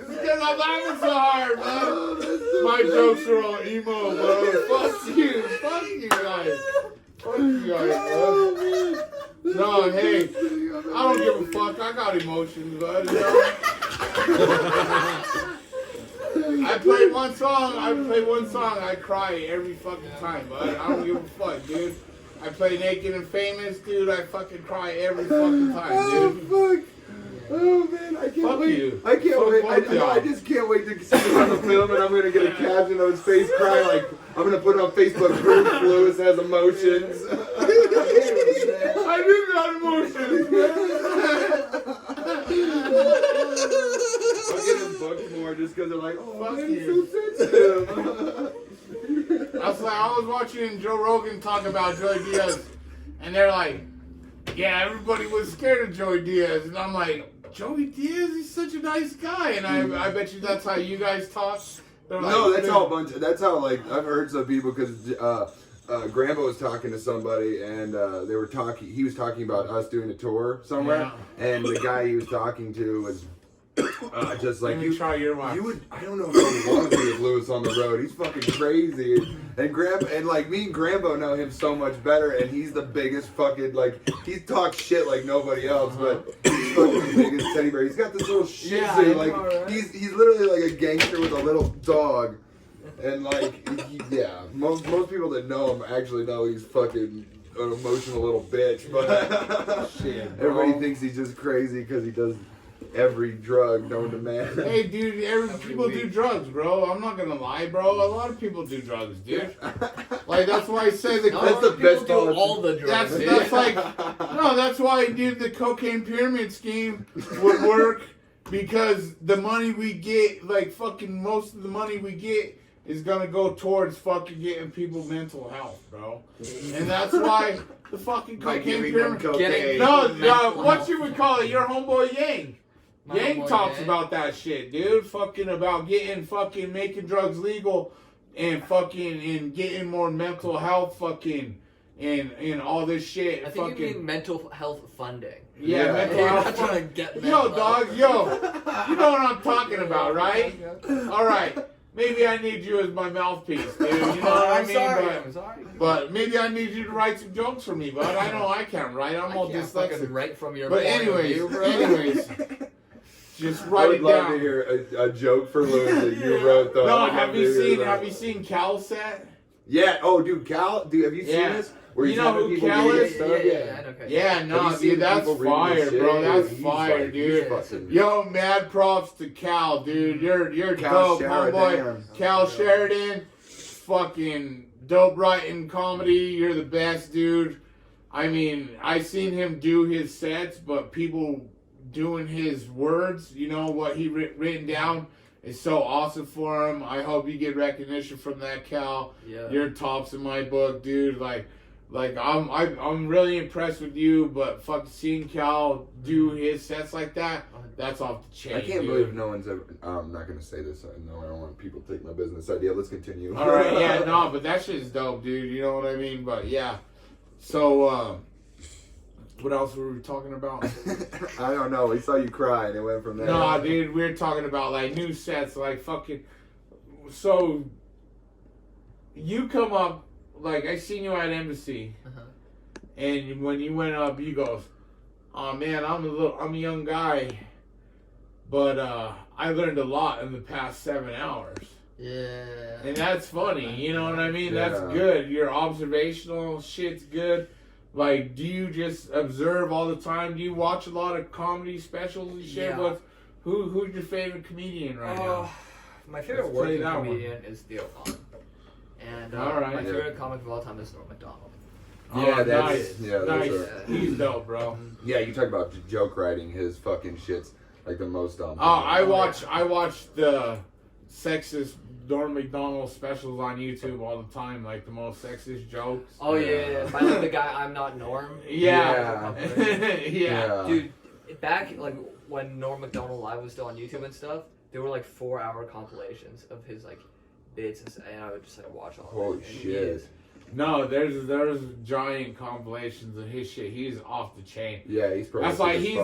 because I'm laughing so hard, man. My jokes are all emo, bro. Fuck you guys. Fuck you guys, bro. No, hey, I don't give a fuck. I got emotions, bud. I play one song, I cry every fucking time, bud. I don't give a fuck, dude. I play Naked and Famous, dude. I fucking cry every fucking time, dude. Oh, fuck. Oh, man. I can't Fuck wait. you. I can't Fuck wait. both y'all. I just can't wait to see it on the film, and I'm going to get a caption of his face crying like, I'm going to put it on Facebook, Bruce Lewis has emotions. I do got emotions, man. I'll get him booked more just because they're like, oh, Fuck man, you. he's so sensitive. I was watching Joe Rogan talk about Joey Diaz, and they're like, yeah, everybody was scared of Joey Diaz, and I'm like, Joey Diaz, he's such a nice guy, and I bet you that's how you guys talk. They're like, No, that's how like I've heard some people because Grambo was talking to somebody and they were talking. He was talking about us doing a tour somewhere, and the guy he was talking to was just like Let me try your mic. You would. I don't know if I want to be with Lewis on the road. He's fucking crazy. And like me and Grambo know him so much better, and he's the biggest fucking like he talks shit like nobody else, but he's fucking the biggest teddy bear. He's got this little shih tzu, like right? he's literally like a gangster with a little dog, and like most people that know him actually know he's fucking an emotional little bitch, but Shit, everybody bro. thinks he's just crazy because he does every drug known to man. Hey, dude, people do drugs, bro. I'm not gonna lie, bro. A lot of people do drugs, dude. Like, that's why I say the That's the best do policy. all the drugs. That's like, no, that's why, dude, the cocaine pyramid scheme would work because the money we get, like, fucking most of the money we get is gonna go towards fucking getting people mental health, bro. And that's why the fucking By cocaine giving them pyramid. cocaine. No, what you would call it? Your homeboy Yang. My Yang homeboy talks Yang. about that shit, dude. Fucking about making drugs legal and getting more mental health and all this shit. I think you mean mental health funding. Yeah, Yeah. mental You're health. not trying to get Yo, mental dog, health. yo. You know what I'm talking about, right? All right. Maybe I need you as my mouthpiece, dude. You know what I I'm mean? sorry. I'm sorry. But maybe I need you to write some jokes for me, bud. I know I can't write. I'm all I can't fucking dyslexic. write from your But point of anyways, view, bro. just I write would it love down. to hear a joke for Lewis that you wrote though. No, I'd love to hear that. have you seen Cal's set? Yeah. Oh, dude, Cal. Dude, have you seen Yeah. this? Where You he's know having who people Cal read is? stuff? I know. Okay. Yeah, Have no, you seen dude, that's people reading fire, his shit? bro. That's He's fire, like- dude. he's fucking- Yo, mad props to Cal, dude. You're Cal dope, Sheridan. homeboy. Cal Sheridan, fucking dope writing comedy. You're the best, dude. I mean, I seen him do his sets, but people doing his words, you know, what he written down is so awesome for him. I hope you get recognition from that, Cal. Yeah. You're tops in my book, dude. Like I'm really impressed with you, but fuck seeing Cal do his sets like that, that's off the chain. I can't dude. believe no one's ever. I'm not gonna say this. No, I don't want people to take my business idea. Let's continue. All right, yeah, no, but that shit's dope, dude. You know what I mean? But yeah. So, what else were we talking about? I don't know. We saw you cry, and it went from there. Nah, dude, we were talking about like new sets, like fucking. So, you come up, like I seen you at Embassy, and when you went up, you goes, "Oh man, I'm a young guy, but I learned a lot in the past 7 hours. Yeah. And that's funny, you know what I mean? Yeah. That's good. Your observational shit's good. Like, do you just observe all the time? Do you watch a lot of comedy specials and shit? Yeah. Who's your favorite comedian right now? My favorite Let's play working that one. comedian is Theo Vaughn. And All right. my Yeah. favorite comic of all time is Norm Macdonald. Yeah, that's nice. yeah, Nice. those are, He's dope, bro. yeah. You talk about joke writing, his fucking shit's like the most dumb. I watch the sexist Norm Macdonald specials on YouTube all the time, like the most sexist jokes. Oh yeah. By like the guy I'm Not Norm. Yeah. Yeah. Yeah. Dude, back like when Norm Macdonald Live was still on YouTube and stuff, there were like 4-hour compilations of his like bits and I would just like watch all. Holy of it. And shit. No, there's giant compilations of his shit. He's off the chain. Yeah, he's probably. That's like he's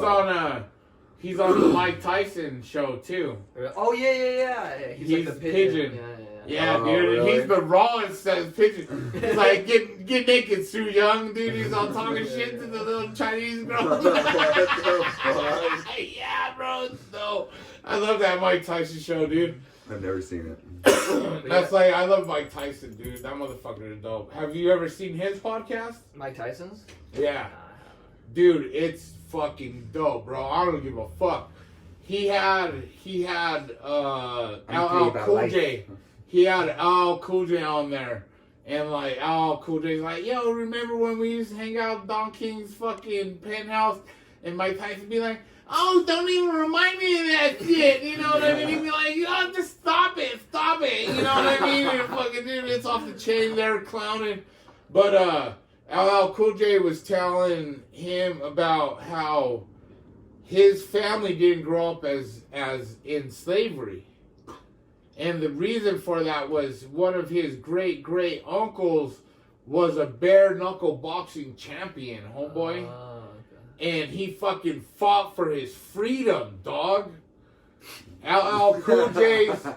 on the Mike Tyson show too. Oh yeah. He's like He's the pigeon. Yeah. Yeah, Oh, dude. really? He's the rawest says pigeon. He's like get naked, Sue Young, dude. He's all talking shit to the little Chinese girl. What the fuck? Yeah, bro. No, I love that Mike Tyson show, dude. I've never seen it. That's like I love Mike Tyson, dude. That motherfucker is dope. Have you ever seen his podcast? Mike Tyson's? Yeah, dude, it's fucking dope, bro. I don't give a fuck. He had LL Cool J. He had LL Cool J on there, and like LL Cool J's like, yo, remember when we used to hang out at Don King's fucking penthouse, and Mike Tyson be like, oh, don't even remind me of that shit. You know what I mean? He'd be like, oh, just stop it. You know what I mean? And fucking dude, it's off the chain there clowning. But LL Cool J was telling him about how his family didn't grow up as in slavery. And the reason for that was one of his great uncles was a bare knuckle boxing champion, homeboy. And he fucking fought for his freedom, dog. LL Cool J's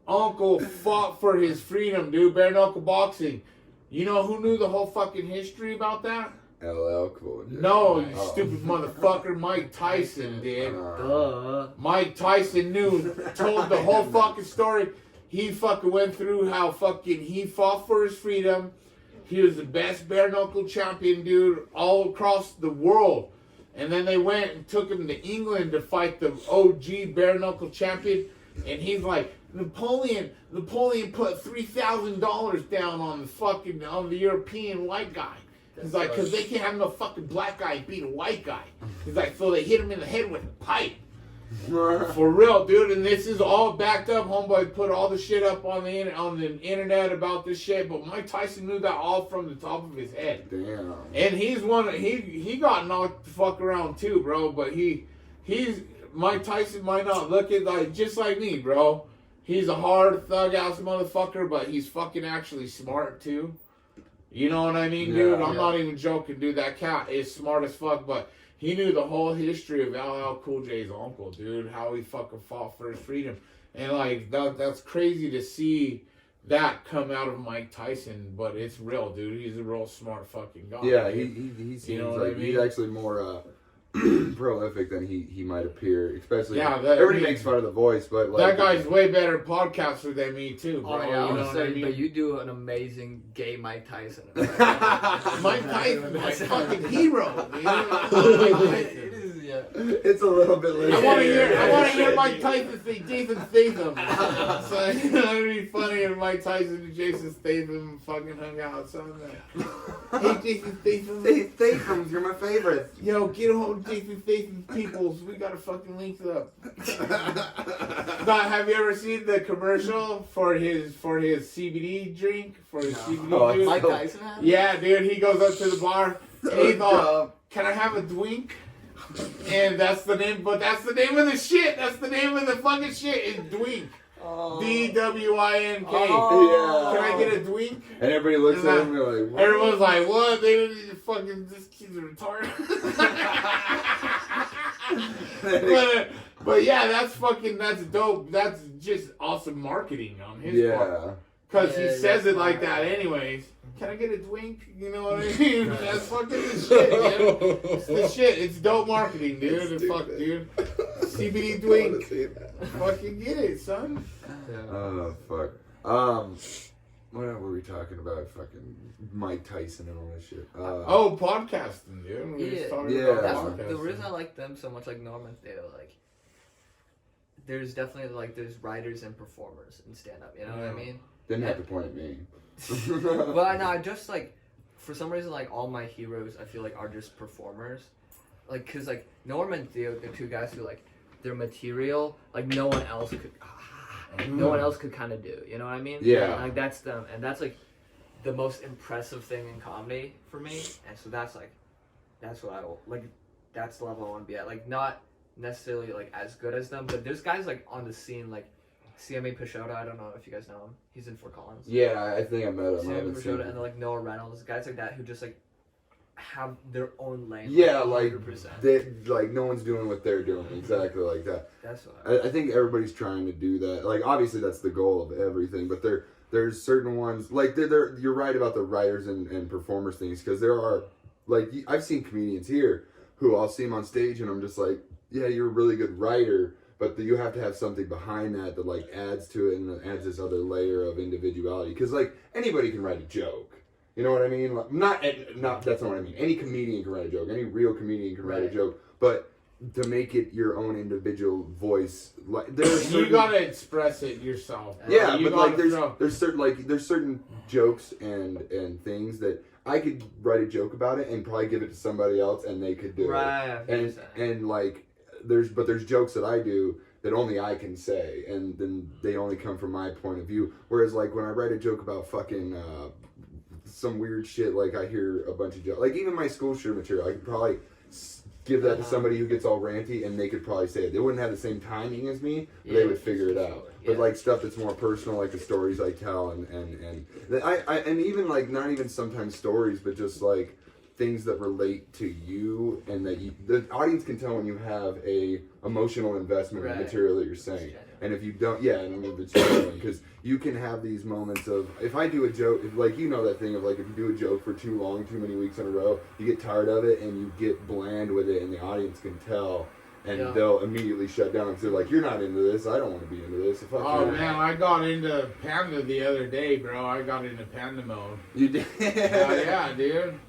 uncle fought for his freedom, dude. Bare knuckle boxing. You know who knew the whole fucking history about that? LL Cool J. No, you Oh. stupid motherfucker. Mike Tyson did. Duh. Mike Tyson told the whole fucking story. He fucking went through how fucking he fought for his freedom. He was the best bare knuckle champion, dude, all across the world. And then they went and took him to England to fight the OG bare knuckle champion. And he's like, Napoleon put $3,000 down on the European white guy. He's like, because they can't have no fucking black guy beat a white guy. He's like, so they hit him in the head with a pipe. For real, dude. And this is all backed up. Homeboy put all the shit up on the internet about this shit. But Mike Tyson knew that all from the top of his head. Damn. And he got knocked the fuck around too, bro. But he's Mike Tyson might not look it like just like me, bro. He's a hard thug ass motherfucker, but he's fucking actually smart too. You know what I mean, dude? I'm not even joking, dude. That cat is smart as fuck, but he knew the whole history of LL Cool J's uncle, dude. How he fucking fought for his freedom. And like that's crazy to see that come out of Mike Tyson, but it's real, dude. He's a real smart fucking guy. Yeah, dude. he seems You know what I like mean? he's actually more prolific than he might appear. Especially, Yeah, everybody makes fun of the voice, but like That guy's way better podcaster than me too, bro. Oh yeah, you I know was what I saying, mean? but you do an amazing gay Mike Tyson. Mike Tyson, my fucking hero. Dude. It is, yeah. it's a little bit later. I want to hear Mike Tyson say Jason Statham. So you know, it'd be funny if Mike Tyson and Jason Statham fucking hung out. So I'm like, hey Jason Statham, Statham's, you're my favorite. yo, get a hold of Jason Statham, peoples. We gotta fucking link up. Now, have you ever seen the commercial for his CBD drink for his CBD Oh, juice? Mike Tyson had it? Yeah, dude, he goes up to the bar and he's all, can I have a twink? And that's the name, but that's the name of the shit. That's the name of the fucking shit is Dwink. Oh. DWINK. Oh. Can I get a Dwink? And everybody looks at him and they're like, what? Everyone's like, what? They don't need to fucking, this kid's retarded. but yeah, that's dope. That's just awesome marketing on his part. Because he Yeah, says it that's like fine. that anyways. Can I get a drink? You know what I mean? That's fucking the shit, dude. It's the shit. It's dope marketing, dude. That's Fuck, stupid. dude. CBD I wanna drink. see that. Fucking get it, son. Oh fuck. What were we talking about? Fucking Mike Tyson and all that shit. Oh, podcasting, dude. We were just Yeah. talking Yeah. about That's podcasting. the reason I like them so much, like Norman Theo. Like, there's definitely like there's writers and performers in stand up. You know what I mean? Didn't have to point at me. Well, I know. I just like, for some reason, like all my heroes, I feel like are just performers. Like, cause like Norm and Theo, the two guys who like their material, like no one else could, no one else could kind of do. You know what I mean? Yeah. Like that's them, and that's like the most impressive thing in comedy for me. And so that's like, that's what I like. That's the level I want to be at. Like not necessarily like as good as them, but there's guys like on the scene like CMA Pashota. I don't know if you guys know him. He's in Fort Collins. Yeah, I think I met him. I CMA haven't seen Pashota him. and like Noah Reynolds, guys like that who just like have their own lane. Yeah, like 100%. like no one's doing what they're doing exactly like that. That's what I think everybody's trying to do that. Like obviously that's the goal of everything, but there's certain ones like you're right about the writers and performers things because there are like I've seen comedians here who I'll see them on stage and I'm just like, yeah, you're a really good writer, but you have to have something behind that that like adds to it and adds this other layer of individuality because like anybody can write a joke. You know what I mean? Like, not that's not what I mean. Any comedian can write a joke. Any real comedian can write a joke. But to make it your own individual voice, like there's You gotta express it yourself. Bro. yeah, You but like gotta there's certain jokes and things that I could write a joke about it and probably give it to somebody else and they could do right. it. And like there's jokes that I do that only I can say and then they only come from my point of view. Whereas like when I write a joke about fucking some weird shit, like I hear a bunch of jokes, like even my school shooter material, I could probably give that to somebody who gets all ranty and they could probably say it. They wouldn't have the same timing as me, but they would figure it out. But like stuff that's more personal, like the stories I tell and even like not even sometimes stories, but just like things that relate to you and that the audience can tell when you have a emotional investment in the material that you're saying. And if you don't, yeah, and I mean it's genuine because you can have these moments of if I do a joke, like you know that thing of like if you do a joke for too long, too many weeks in a row, you get tired of it and you get bland with it, and the audience can tell, and they'll immediately shut down and say like, "You're not into this. I don't want to be into this." Oh man, I got into Panda the other day, bro. I got into Panda mode. You did? Yeah, dude.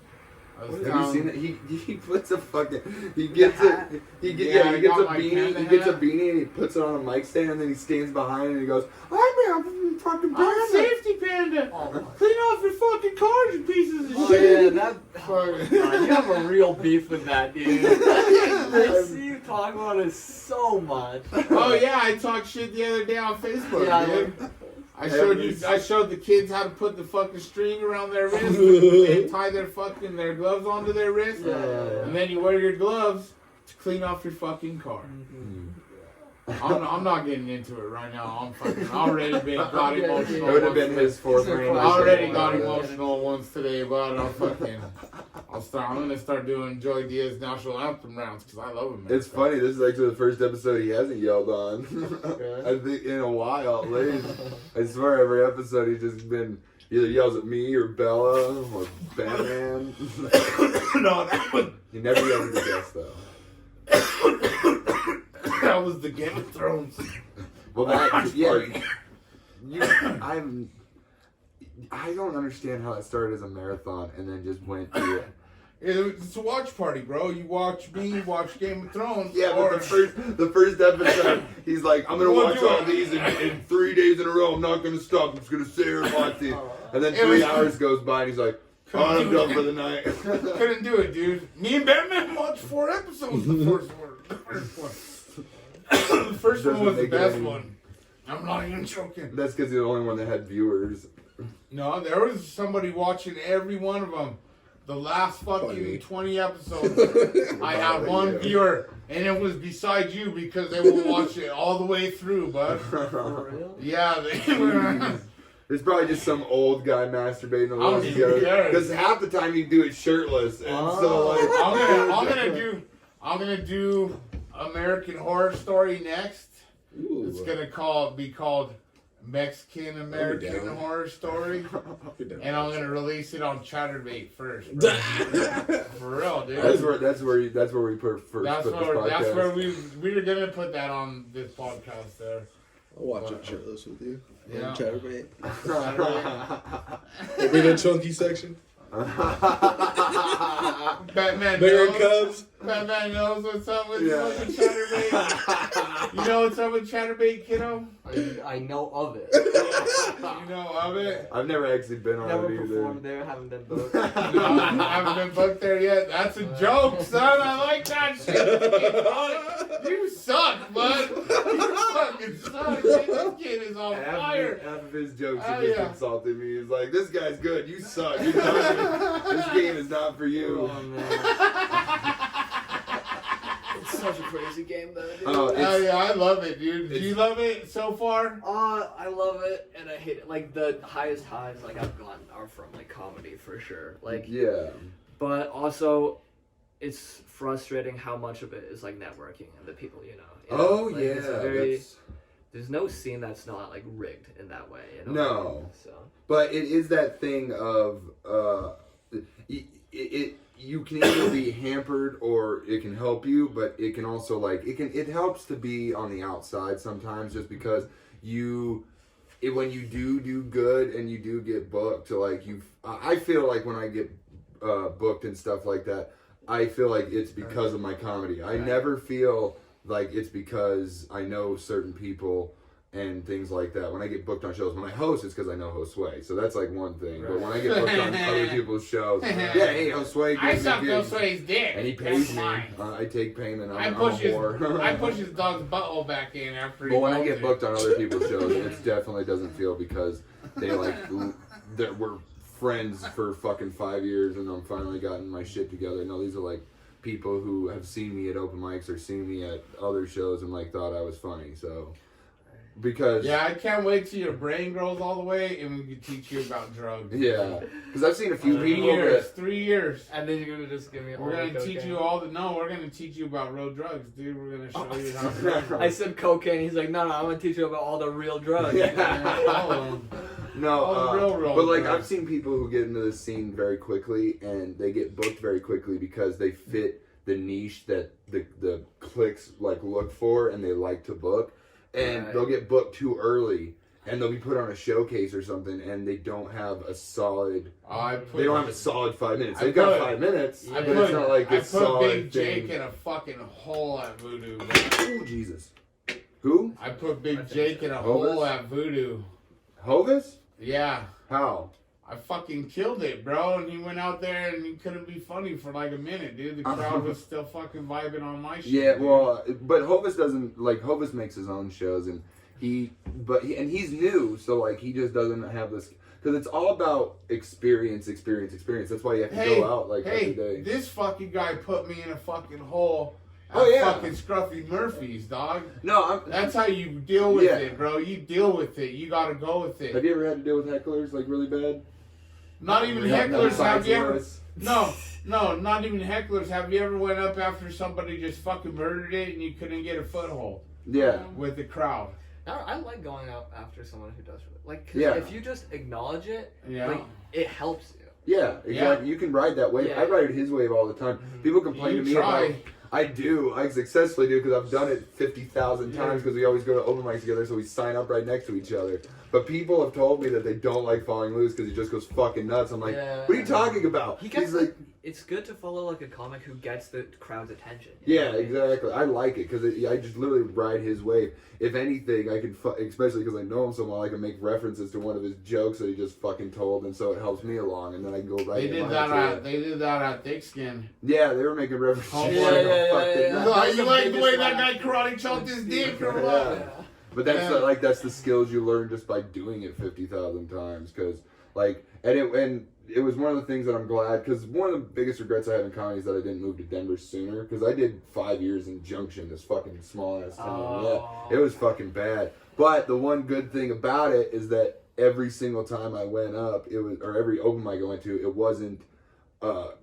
I was Have you seen down- it? He puts a fucking he gets a he gets I he gets got a my beanie Panda he gets a hat. beanie and he puts it on a mic stand and then he stands behind it and he goes, I'm a fucking I'm panda. safety panda. Clean off your fucking cars, you pieces of Oh shit. yeah, God, you have a real beef with that, dude. I see you talk about it so much. Oh yeah, I talked shit the other day on Facebook, Yeah, dude. I showed the kids how to put the fucking string around their wrist and tie their gloves onto their wrist. Yeah. And then you wear your gloves to clean off your fucking car. I'm not getting into it right now. I'm fucking already got emotional. It would have once been his fourth He's a ring. I already Yeah. got emotional once today, but I'm gonna start doing Joy Diaz national anthem rounds because I love him. Man. It's funny. This is actually the first episode he hasn't yelled on. Really? I think in a while, at least. I swear, every episode he's just been either yells at me or Bella or Batman. No, that was He never yells at the guest though. that was the Game of Thrones. Well, that I don't understand how it started as a marathon and then just went to it. It's a watch party, bro. You watch me watch Game of Thrones. Yeah, or but the first episode, he's like, I'm gonna watch all these in 3 days in a row. I'm not gonna stop. I'm just gonna sit here and watch these. And then 3 hours goes by, and he's like, oh, I'm done for the night. couldn't do it, dude. Me and Batman watched 4 episodes. The first one. The first one was the best one. I'm not even joking. That's because he's the only one that had viewers. No, there was somebody watching every one of them. The last fucking Funny. 20 episodes, I had one viewer, and it was beside you because they will watch it all the way through, bud. For real? Yeah, they were. There's probably just some old guy masturbating I don't alone even together. care. Because half the time you do it shirtless, and so like I'm gonna do American Horror Story next. It's gonna be called Mexican American down. horror story, You're down. and I'm gonna release it on Chatterbait first. Bro. For real, dude. That's where we put first. That's put this where podcast. we were gonna put that on this podcast there. I'll watch it shirtless with you. Yeah. Chatterbait. Chatterbait. We'll be in the chunky section. Batman Bigger knows. cubs. Batman knows what's up with Yeah. fucking Chatterbait. You know what's up with Chatterbait, kiddo? I know of it. You know of it? I've never actually been on Never it either. performed there, haven't been booked. No, I haven't been booked there yet. That's a joke, son. I like that shit. You suck, bud. You fucking suck. This kid is on fire. Half of his jokes Oh, he just yeah. insulted me. He's like, "This guy's good. You suck. You're done. This game is not for you." Oh, man. It's such a crazy game, though, dude. Oh, Oh yeah, I love it, dude. Do you it's- love it so far? I love it, and I hate it. Like, the highest highs, like, I've gotten are from, like, comedy, for sure. Like, Yeah. but also, it's frustrating how much of it is, like, networking and the people you know. You know? Oh Like, yeah. it's a very, that's- there's no scene that's not, like, rigged in that way. You know? No. So. But it is that thing of you can either be hampered or it can help you, but it can also it helps to be on the outside sometimes, just because when you do good and you do get booked, I feel like when I get booked and stuff like that, I feel like it's because of my comedy. I never feel like it's because I know certain people and things like that. When I get booked on shows, when I host, it's because I know Josue. So that's like one thing. But when I get booked on other people's shows, yeah, hey, Josue, I give me suck a gig. Josue's dick. And he That's pays me. mine. I take payment. I I'm a push whore. I push his dog's butthole back in after. But he when I mows get it. booked on other people's shows, it definitely doesn't feel because they we're friends for fucking 5 years and I'm finally gotten my shit together. No, these are like people who have seen me at open mics or seen me at other shows and like thought I was funny. So because Yeah, I can't wait till your brain grows all the way and we can teach you about drugs. yeah, because I've seen a few 3 people years. that 3 years. And then you're gonna just give me all We're the gonna teach cocaine. you all the. No, we're gonna teach you about real drugs, dude. We're gonna show you how. to I said cocaine. He's like, no, I'm gonna teach you about all the real drugs. all of them. No, All the real but like drugs. I've seen people who get into this scene very quickly and they get booked very quickly because they fit the niche that the cliques like look for and they like to book, and Right. they'll get booked too early and they'll be put on a showcase or something and they don't have a solid. They don't have a solid 5 minutes. They've got 5 minutes, I but put, it's not like I a put solid Big Jake thing. in a fucking hole at Voodoo. Bro. Oh Jesus, who? I put Big Jake in a Hovis? hole at Voodoo. Hovis? Yeah. How? I fucking killed it, bro. And he went out there and he couldn't be funny for like a minute, dude. The crowd was still fucking vibing on my shit. Yeah, dude. well, but Hovis doesn't like Hovis makes his own shows, and he's new, so like he just doesn't have this because it's all about experience. That's why you have to go out like every day. This fucking guy put me in a fucking hole at Oh, yeah. fucking Scruffy Murphy's, dog. No, That's how you deal with Yeah. it, bro. You deal with it. You gotta go with it. have you ever had to deal with hecklers like really bad? Not even No, hecklers. Have besides you ever? Lewis. No, not even hecklers. Have you ever went up after somebody just fucking murdered it and you couldn't get a foothold Yeah, with the crowd? I like going out after someone who does it. Like, 'cause Yeah. if you just acknowledge it, Yeah. like, it helps you. yeah, exactly. You can ride that wave. Yeah. I ride his wave all the time. People complain You to me try. about. I do. I successfully do because I've done it 50,000 times because we always go to open mics together, so we sign up right next to each other. But people have told me that they don't like Falling Loose because he just goes fucking nuts. I'm like, Yeah. what are you talking about? He gets He's like, it's good to follow like a comic who gets the crowd's attention. yeah, exactly. I like it because I just literally ride his wave. If anything, I can, especially because I know him so well, I can make references to one of his jokes that he just fucking told, and so it helps me along, and then I can go right They in did mine, that. too. They did that at Thick Skin. Yeah, they were making references. Oh, to yeah, fucking yeah. nuts. Oh, you the like the biggest way that guy laugh. karate choked his dick or what? Yeah. But that's Yeah. that's the skills you learn just by doing it 50,000 times. Because and it was one of the things that I'm glad. Because one of the biggest regrets I have in comedy is that I didn't move to Denver sooner. Because I did 5 years in Junction, this fucking small ass town. Oh. Yeah, it was fucking bad. But the one good thing about it is that every single time I went up, or every open mic I went to, it wasn't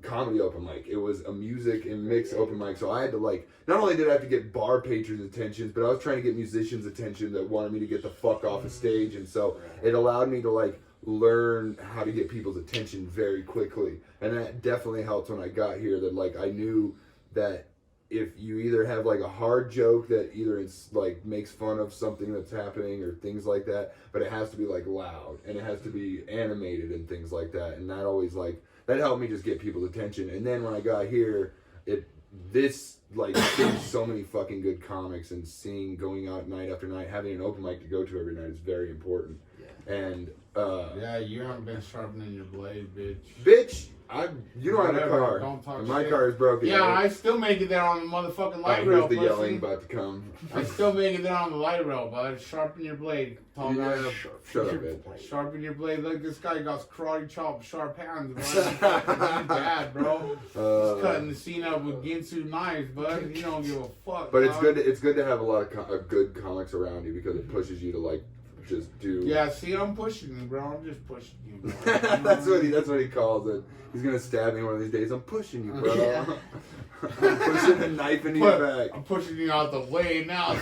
comedy open mic. It was a music and mix open mic. So I had to like, not only did I have to get bar patrons' attention, but I was trying to get musicians' attention that wanted me to get the fuck off the stage. And so it allowed me to like learn how to get people's attention very quickly. And that definitely helped when I got here, that like I knew that if you either have like a hard joke that either it's like makes fun of something that's happening or things like that, but it has to be like loud and it has to be animated and things like that. And that always like, that helped me just get people's attention. And then when I got here, seeing so many fucking good comics and going out night after night, having an open mic to go to every night is very important. Yeah. And yeah, you haven't been sharpening your blade, bitch. Bitch, you don't have a car. Don't talk and my shit. car is broken. Yeah, I still make it there on the motherfucking light rail. Here's the yelling about to come. I still make it there on the light rail, bud. Sharpen your blade. Tall guy. Shut up, bitch. Sharpen your blade. Look, this guy got karate chop, sharp hands, bud. He's bad, bro. He's cutting the scene up with Ginsu knives, bud. He don't give a fuck. But it's good. It's good to have a lot of good comics around you because it pushes you to like just do. Yeah, see, I'm pushing you, bro. I'm just pushing you, bro. That's what he calls it. He's gonna stab me one of these days. I'm pushing you, bro. Yeah. I'm pushing the knife into your back. I'm pushing you out the way now.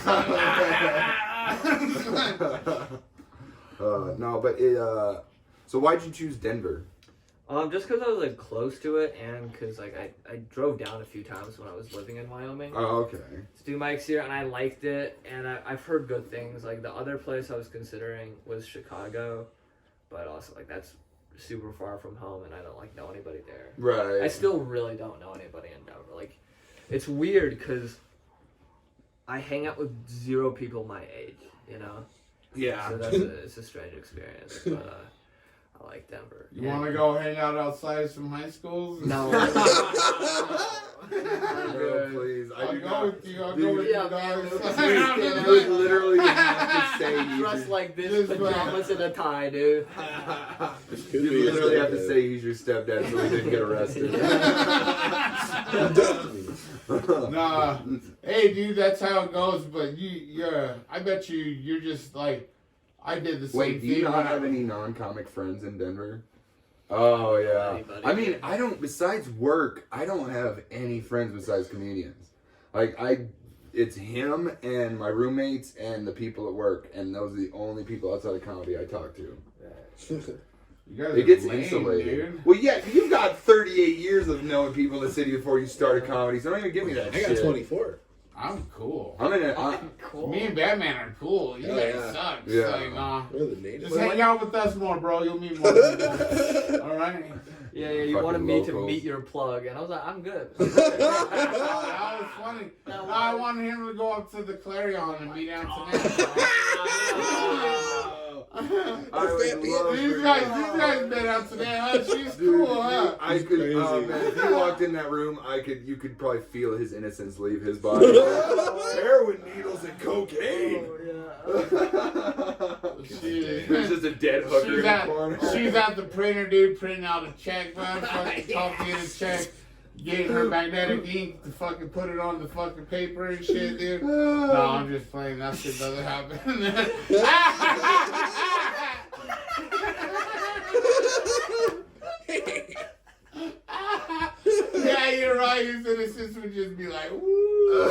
No, but so why'd you choose Denver? Just because I was like close to it, and because like I drove down a few times when I was living in Wyoming. Oh, okay. To do mics here, and I liked it, and I've heard good things. Like the other place I was considering was Chicago, but also like that's super far from home, and I don't like know anybody there. Right. I still really don't know anybody in Denver. Like, it's weird because I hang out with 0 people my age, you know. Yeah. So it's a strange experience, but I like Denver. You want to go hang out outside some high schools? No. No, please. I'll go with you. I'll go with Yeah, you guys. You would literally have to say Dressed like this, pajamas and a tie, dude. You literally have to say he's your stepdad so he didn't get arrested. Nah. Hey, dude, that's how it goes. But I bet you're just like, I did the same thing. Wait, do you not have any non-comic friends in Denver? Oh, yeah. Anybody. I mean, besides work, I don't have any friends besides comedians. Like, it's him and my roommates and the people at work, and those are the only people outside of comedy I talk to. You guys It gets lame, insulated. dude. Well, yeah, you've got 38 years of knowing people in the city before you started comedy, so don't even give me that I shit. got 24. I'm cool. Cool. Me and Batman are cool. You guys yeah. suck. Yeah. Like, nah. We're the natives. Just hang out with us more, bro. You'll meet more people. All right. Yeah, you Fucking wanted me to locals. meet your plug, and I was like, I'm good. That was funny. No, I wanted him to go up to the Clarion and meet Antoinette. These guys met Antoinette. Huh? She's Dude, cool, huh? I could, crazy. man, if you walked in that room, you could probably feel his innocence leave his body. Heroin needles and cocaine. There's just a dead hooker in the corner. She's at the printer, dude, printing out a check, man. Fucking copying a check. Getting her magnetic ink to fucking put it on the fucking paper and shit, dude. No, I'm just playing. That shit doesn't happen. Yeah, you're right. His innocence would just be like, woo.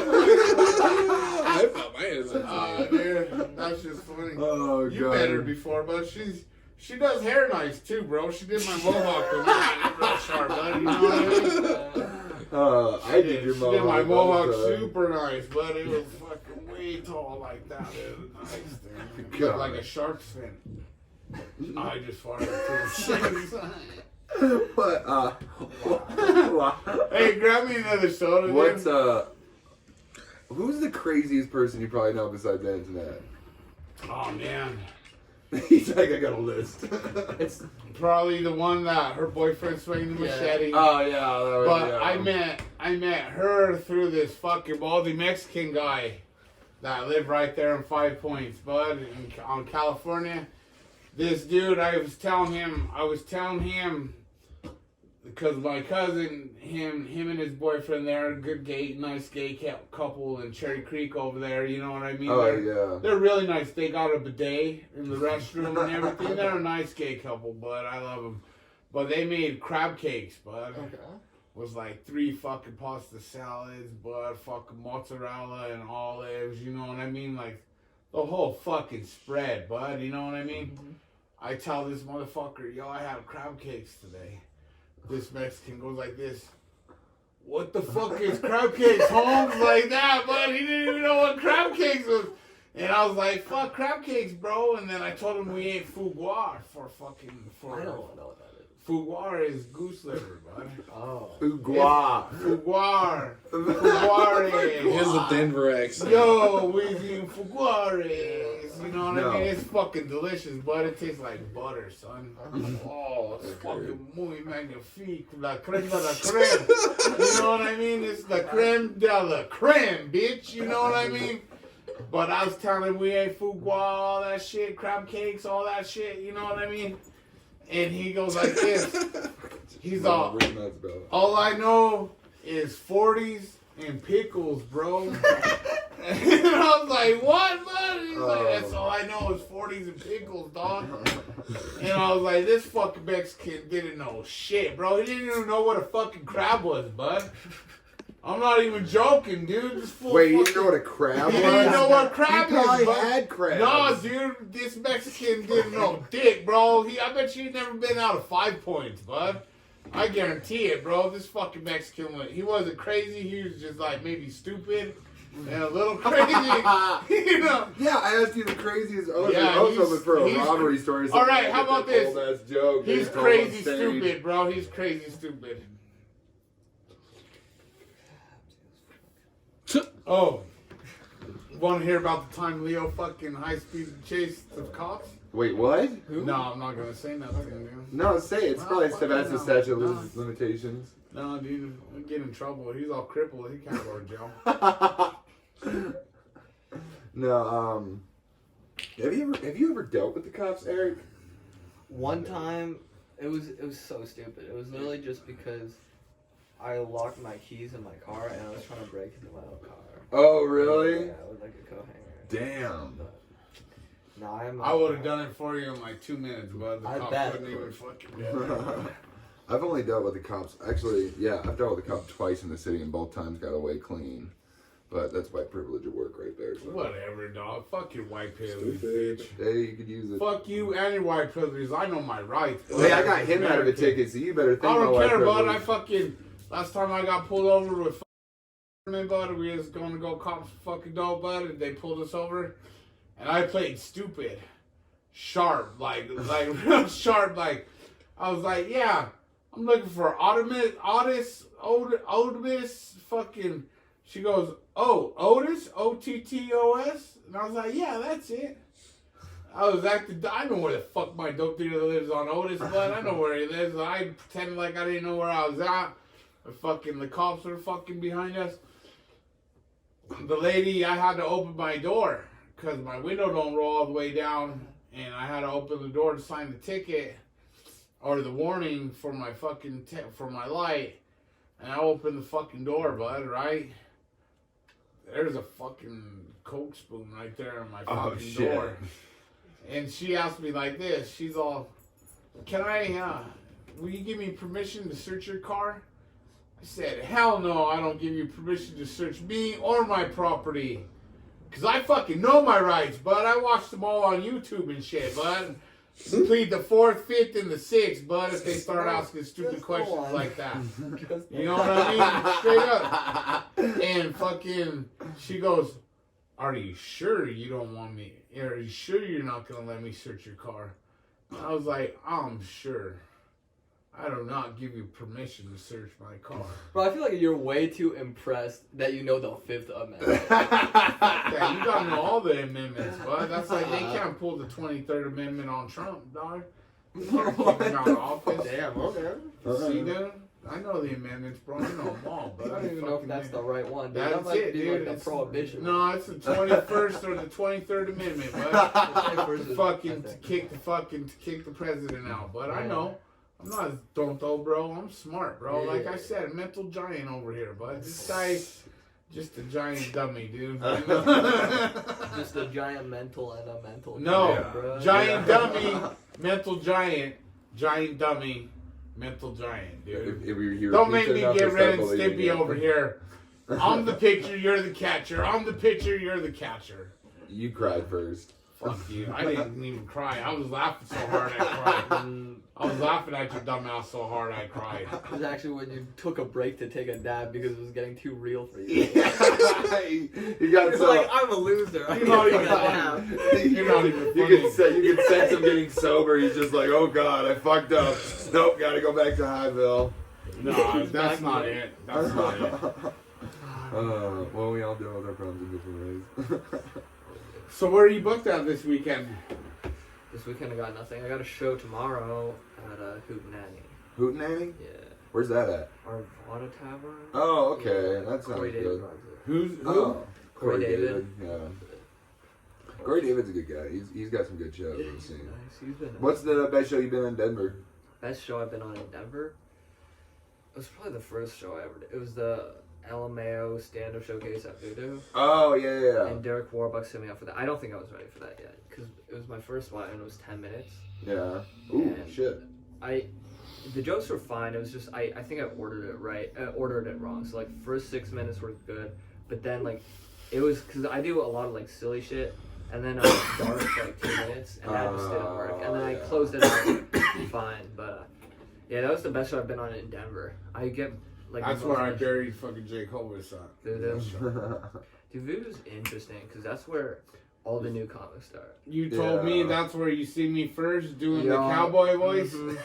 I felt my innocence. Dude, that's just funny. Oh, You God. met her before, but she does hair nice too, bro. She did my mohawk with me. Real sharp, bud. You know what I mean? I did your She did my mohawk mohawk all the time. super nice, but it was fucking way tall like that. It was nice, dude. It God. looked like a shark's fin. I just farted too. What? Hey, grab me another soda. dude. What's who's the craziest person you probably know besides Antoinette? Oh man, He's like, I got a list. It's probably the one that her boyfriend swinging the machete. Oh yeah, that was, But yeah. I met her through this fucking baldy Mexican guy that lived right there in 5 Points, bud, on California. This dude, I was telling him, because my cousin, him and his boyfriend there, good gay, nice gay couple in Cherry Creek over there, you know what I mean? Oh they're, yeah. they're really nice. They got a bidet in the restroom and everything. They're a nice gay couple, but I love them. But they made crab cakes, bud. Okay. Was like 3 fucking pasta salads, bud, fucking mozzarella and olives, you know what I mean? Like, the whole fucking spread, bud, you know what I mean? Mm-hmm. I tell this motherfucker, yo, I had crab cakes today. This Mexican goes like this. What the fuck is crab cakes, Holmes? Like that, bud. He didn't even know what crab cakes was. And I was like, fuck crab cakes, bro. And then I told him we ate fougoir I don't know what that is. Fougoir is goose liver, bud. Oh. Fougoir. Fougoir. Fougoir. He has a Denver accent. Yo, we eating fougoires. You know what No. I mean? It's fucking delicious, but it tastes like butter, son. Oh, it's fucking muy magnifique. La creme de la creme. You know what I mean? It's the creme de la creme, bitch. You know what I mean? But I was telling him we ate fougoir, all that shit, crab cakes, all that shit. You know what I mean? And he goes like this. He's all I know is 40s and pickles, bro. And I was like, what, bud? He's like, that's all I know is 40s and pickles, dog. And I was like, this fucking Mexican didn't know shit, bro. He didn't even know what a fucking crab was, bud. I'm not even joking, dude. This fool Wait, you fucking- didn't know what a crab was? He didn't know what crab He probably is, bud. had crab. No, dude, this Mexican didn't know dick, bro. I bet you he'd never been out of 5 points, bud. I guarantee it, bro. This fucking Mexican, he wasn't crazy. He was just like maybe stupid and a little crazy, you know. Yeah, I asked you the craziest. I was Yeah, hoping for a he's- robbery story. All right, how about this? Old ass joke. He's that told on crazy stage. stupid, bro. He's crazy stupid. Oh, want to hear about the time Leo fucking high speed chased the cops? Wait, what? No, I'm not gonna say nothing, dude. No, say it. It's probably Sebastian statute of limitations. No, dude, we get in trouble. He's all crippled. He can't go to jail. No, have you ever dealt with the cops, Eric? One time, it was so stupid. It was literally just because I locked my keys in my car and I was trying to break into my own car. Oh, really? Yeah, with like a co-hanger. Damn. But, no, I would have done it for you in like 2 minutes, but the I cop bet. couldn't even fucking do it. I've only dealt with the cops. Actually, yeah, I've dealt with the cop twice in the city, and both times got away clean. But that's my privilege of work right there. So. Whatever, dog. Fuck your white privilege, Stupid. bitch. Hey, you could use it. Fuck you and your white privilege. I know my rights. Hey, I got him out of a ticket, so you better think I about don't white care, bud. privilege. I fucking last time I got pulled over with bud, we was going to go cops fucking dope, bud, and they pulled us over, and I played stupid, sharp, like real sharp, like I was like, yeah, I'm looking for Otis, fucking. She goes, oh, Otis, Ottos, and I was like, yeah, that's it. I was acting. I know where the fuck my dope dealer lives on Otis, but I know where he lives. I pretended like I didn't know where I was at. The cops were fucking behind us. The lady, I had to open my door because my window don't roll all the way down, and I had to open the door to sign the ticket or the warning for my fucking for my light. And I opened the fucking door, bud. Right? There's a fucking Coke spoon right there on my fucking door. And she asked me like this. She's all, can I, will you give me permission to search your car? I said, hell no, I don't give you permission to search me or my property. Because I fucking know my rights, bud. I watched them all on YouTube and shit, bud. Plead the 4th, 5th, and the 6th, bud, if they start asking stupid questions like that. You know what I mean? Straight up. And fucking, she goes, are you sure you don't want me? Are you sure you're not going to let me search your car? And I was like, I'm sure. I do not give you permission to search my car. Bro, I feel like you're way too impressed that you know the 5th Amendment. Yeah, you gotta know all the amendments, bud. That's like they can't pull the 23rd Amendment on Trump, dog. You can't kick him out of office. Damn, okay. See, dude? I know the amendments, bro. I know them all, but I don't even know if that's the right one. Dude. That's That might it, be dude. like the It's- prohibition. No, it's the 21st or the 23rd Amendment, bud. Fucking to kick the president out, but I know. I'm not as tonto, bro. I'm smart, bro. Yeah. Like I said, mental giant over here, but this guy, just a giant dummy, dude. Just a giant mental and a mental. No, giant, bro. giant dummy, mental giant dummy, Mental giant, dude. If you're Don't make pizza me enough get to Ren start and believing Stimpy it. over here. I'm the pitcher, you're the catcher. I'm the pitcher, you're the catcher. You cried first. Fuck you. I didn't even cry. I was laughing so hard I cried. I was laughing at your dumb ass so hard I cried. It was actually when you took a break to take a nap because it was getting too real for you. You got You're so like, I'm a loser. I You're can't not take even a nap. funny. You're not even You funny. can sense him getting sober. He's just like, oh god, I fucked up. Nope, gotta go back to Highville. No, that's not it. That's not it. Well, we all deal with our problems in different ways. So where are you booked at this weekend? This weekend I got nothing. I got a show tomorrow at Hootenanny. Hootenanny? Yeah. Where's that at? Arvada Tavern. Oh, okay. Yeah, That sounds Corey David good. runs it. Who? Oh, Corey David. Yeah. Corey David's a good guy. He's got some good shows. Yeah, I've he's seen. nice. He's been What's the best show you've been in Denver? best show I've been on in Denver? It was probably the first show I ever did. It was the LMAO stand-up showcase at Voodoo. Oh yeah. And Derek Warbucks set me up for that. I don't think I was ready for that yet because it was my first one and it was 10 minutes. Yeah. Ooh, And shit. The jokes were fine. It was just I think I ordered it wrong. So like first 6 minutes were good, but then like it was because I do a lot of like silly shit, and then I was dark for like 2 minutes, and that just didn't work. And then I yeah. closed it out fine, but yeah, that was the best show I've been on in Denver. I get like That's where I buried fucking Jake Holber's son. Voodoo. Dude, Voodoo's interesting because that's where all the new comics start. You told me Yeah. that's where you see me first doing the Yeah. cowboy voice. Mhm.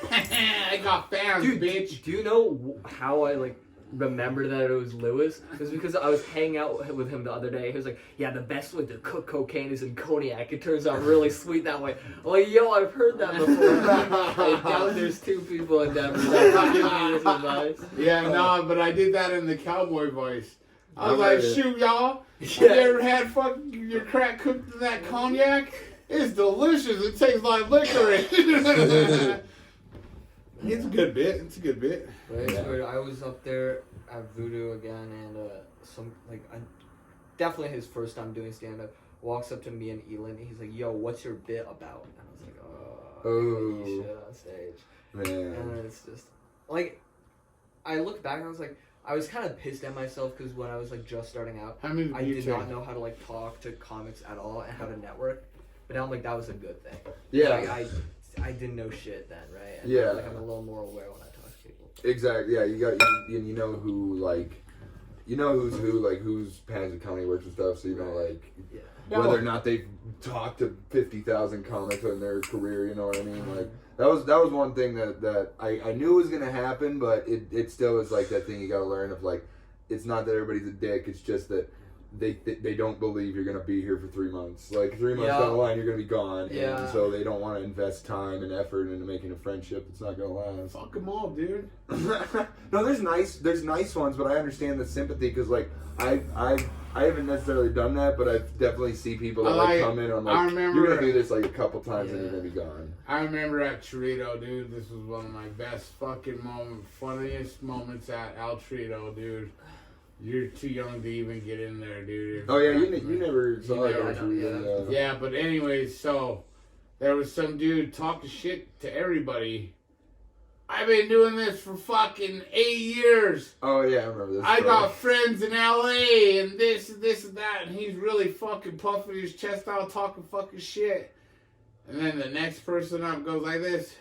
I got fans, Dude, bitch. do you know how I like remembered that it was Lewis? It was because I was hanging out with him the other day. He was like, "Yeah, the best way to cook cocaine is in cognac. It turns out really sweet that way." I'm like, "Yo, I've heard that before." I doubt there's two people in Denver that can give me this advice. Yeah, no, but I did that in the cowboy voice. I was Okay. like, shoot, y'all. Yeah. Have you ever had fucking your crack cooked in that cognac? It's delicious. It tastes like licorice. It's a good bit. It's a good bit. But it's weird. I was up there at Voodoo again, and definitely his first time doing stand up. Walks up to me and Elin. He's like, "Yo, what's your bit about?" And I was like, "Oh, you shit on stage." Man. And it's just like, I look back and I was like, I was kind of pissed at myself because when I was like just starting out, How many I you did take? not know how to like talk to comics at all and how to network. But now I'm like, that was a good thing. Yeah. Like, I didn't know shit then, right? And Yeah. like I'm a little more aware when I talk to people. Exactly. Yeah, you know who like, you know who's who, like whose pans and comedy works and stuff. So you know like Yeah. whether or not they've talked to 50,000 comics in their career. You know what I mean? Like that was one thing that I knew was gonna happen, but it still is like that thing you gotta learn of like, it's not that everybody's a dick. It's just that they don't believe you're gonna be here for 3 months. Like 3 months Yeah. down the line, you're gonna be gone, Yeah. and so they don't want to invest time and effort into making a friendship that's not gonna last. Fuck them all, dude. No, there's nice ones, but I understand the sympathy because like I haven't necessarily done that, but I definitely see people that like come in. I'm I like, remember- you're gonna do this like a couple times and Yeah. you're gonna be gone. I remember at Chorito, dude, this was one of my best fucking funniest moments at El Chorito, dude. You're too young to even get in there, dude. Oh yeah, you never saw it. never- on TV, Yeah, but anyways, so there was some dude talking shit to everybody. I've been doing this for fucking 8 years. Oh yeah, I remember this. I story. got friends in LA and this and that, and he's really fucking puffing his chest out, talking fucking shit. And then the next person up goes like this.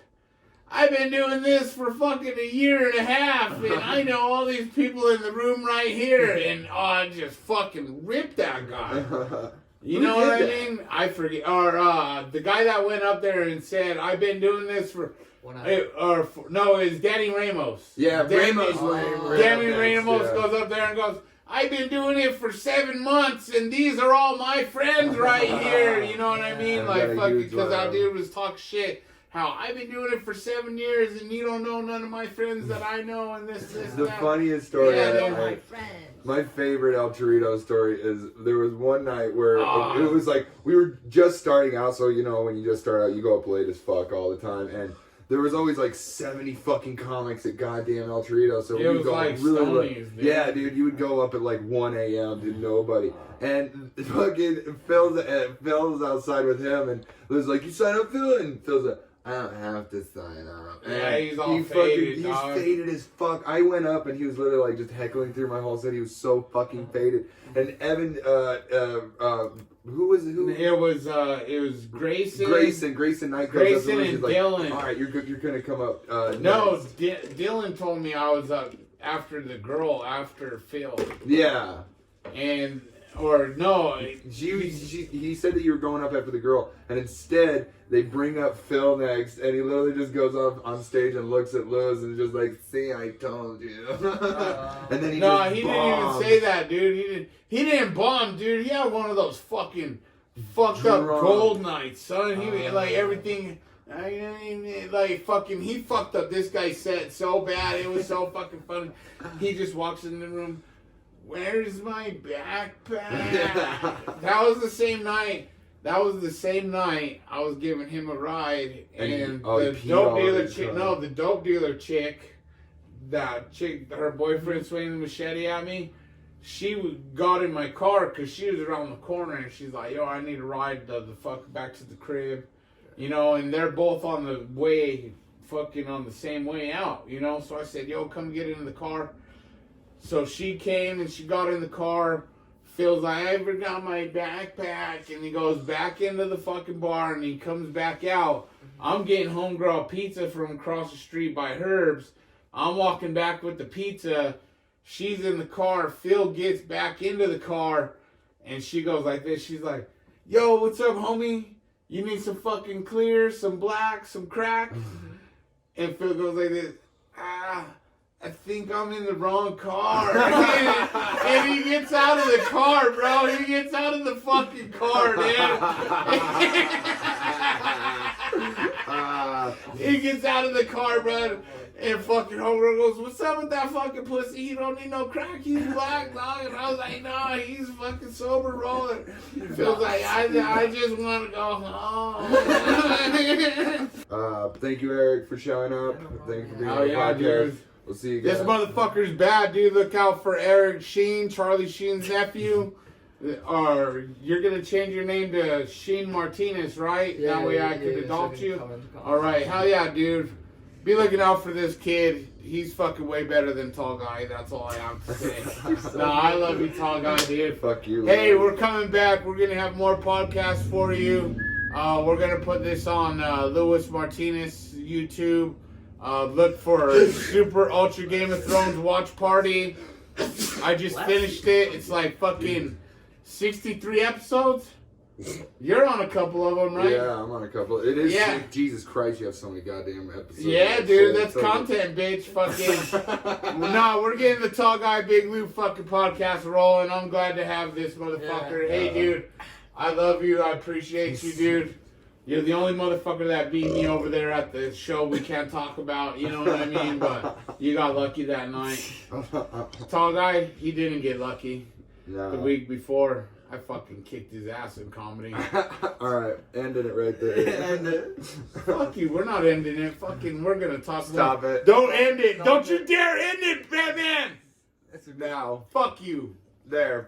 I've been doing this for fucking 1.5 years, and I know all these people in the room right here, and I just fucking ripped that guy. You Who know what I did that? mean? I forget. Or the guy that went up there and said, I've been doing this for... When no, it's Danny Ramos. Yeah, Danny Ramos. Danny Ramos goes up there and goes, I've been doing it for 7 months, and these are all my friends right here. You know what I mean? And Like, got a fucking, huge because that laugh. dude was talking shit. How I've been doing it for 7 years, and you don't know none of my friends that I know, and this, The that. funniest story. Yeah, I- they're I- friends. My favorite El Chorito story is there was one night where Ah. it was like we were just starting out, so you know when you just start out, you go up late as fuck all the time, and there was always like 70 fucking comics at goddamn El Chorito, so It we was go like really Stonies, dude. yeah, dude, you would go up at like 1 a.m. to nobody, and fucking Phil's outside with him, and was like, "You sign up, Phil?" And Phil's like, I don't have to sign up. Yeah, And he's all faded, he's dog. faded as fuck. I went up and he was literally like just heckling through my whole set. He was so fucking faded. And Evan, who was who? It was Grayson. Grayson Night Club. Grayson and like, Dylan. All right, you're gonna come up. No, next." Dylan told me I was up after the girl after Phil, Yeah. and or no, He said that you were going up after the girl, and instead they bring up Phil next, and he literally just goes up on stage and looks at Lewis and is just like, "See, I told you." And then he no, just he bombs. didn't even say that, dude. He didn't bomb, dude. He had one of those fucking fucked up Drunk. gold nights, son. He like everything. Like fucking, he fucked up this guy's set so bad. It was so fucking funny. He just walks in the room. Where's my backpack? That was the same night. I was giving him a ride, and the dope dealer chick. No, the dope dealer chick. That chick, her boyfriend swinging the machete at me. She got in my car because she was around the corner, and she's like, "Yo, I need a ride the fuck back to the crib," you know. And they're both on the way, fucking on the same way out, you know. So I said, "Yo, come get in the car." So she came and she got in the car. Phil's like, "I forgot my backpack," and he goes back into the fucking bar and he comes back out. I'm getting homegirl pizza from across the street by Herb's. I'm walking back with the pizza. She's in the car. Phil gets back into the car and she goes like this. She's like, "Yo, what's up, homie? You need some fucking clear, some black, some crack?" And Phil goes like this. I think I'm in the wrong car. And he gets out of the car, bro. He gets out of the fucking car, man. He gets out of the car, bro. And fucking homegirl goes, "What's up with that fucking pussy? He don't need no crack. He's black, dog." And I was like, "No, he's fucking sober rolling." Feels like, I just want to go home. Thank you, Eric, for showing up. Thank you for being on the yeah, podcast. dude. We'll see you guys. This motherfucker's bad, dude. Look out for Eric Sheeen, Charlie Sheen's nephew. Or you're gonna change your name to Sheen Martinez, right? Yeah, that way I yeah, can adopt so you. come into contact. All right, hell yeah, dude. Be looking out for this kid. He's fucking way better than Tall Guy. That's all I have to say. Nah, I love you, Tall Guy, dude. Fuck you. Hey, man. we're coming back. We're gonna have more podcasts for you. We're gonna put this on Luis Martinez YouTube. Look for Super Ultra Game of Thrones Watch Party. I just finished it. It's like fucking 63 episodes. You're on a couple of them, right? Yeah, I'm on a couple. It is. Yeah. Jesus Christ, you have so many goddamn episodes. Yeah, dude, that's So- content, bitch. Fucking. Nah, we're getting the Tall Guy Big Lou fucking podcast rolling. I'm glad to have this motherfucker. Yeah. Hey, dude, I love you. I appreciate you, dude. You're the only motherfucker that beat me over there at the show we can't talk about. You know what I mean? But you got lucky that night. Tall Guy, he didn't get lucky. No. The week before, I fucking kicked his ass in comedy. Alright, ending it right there. Fuck you, we're not ending it. Fucking, we're gonna talk Stop more. it. Don't end it. Don't you dare end it, Batman. Now. Fuck you. There.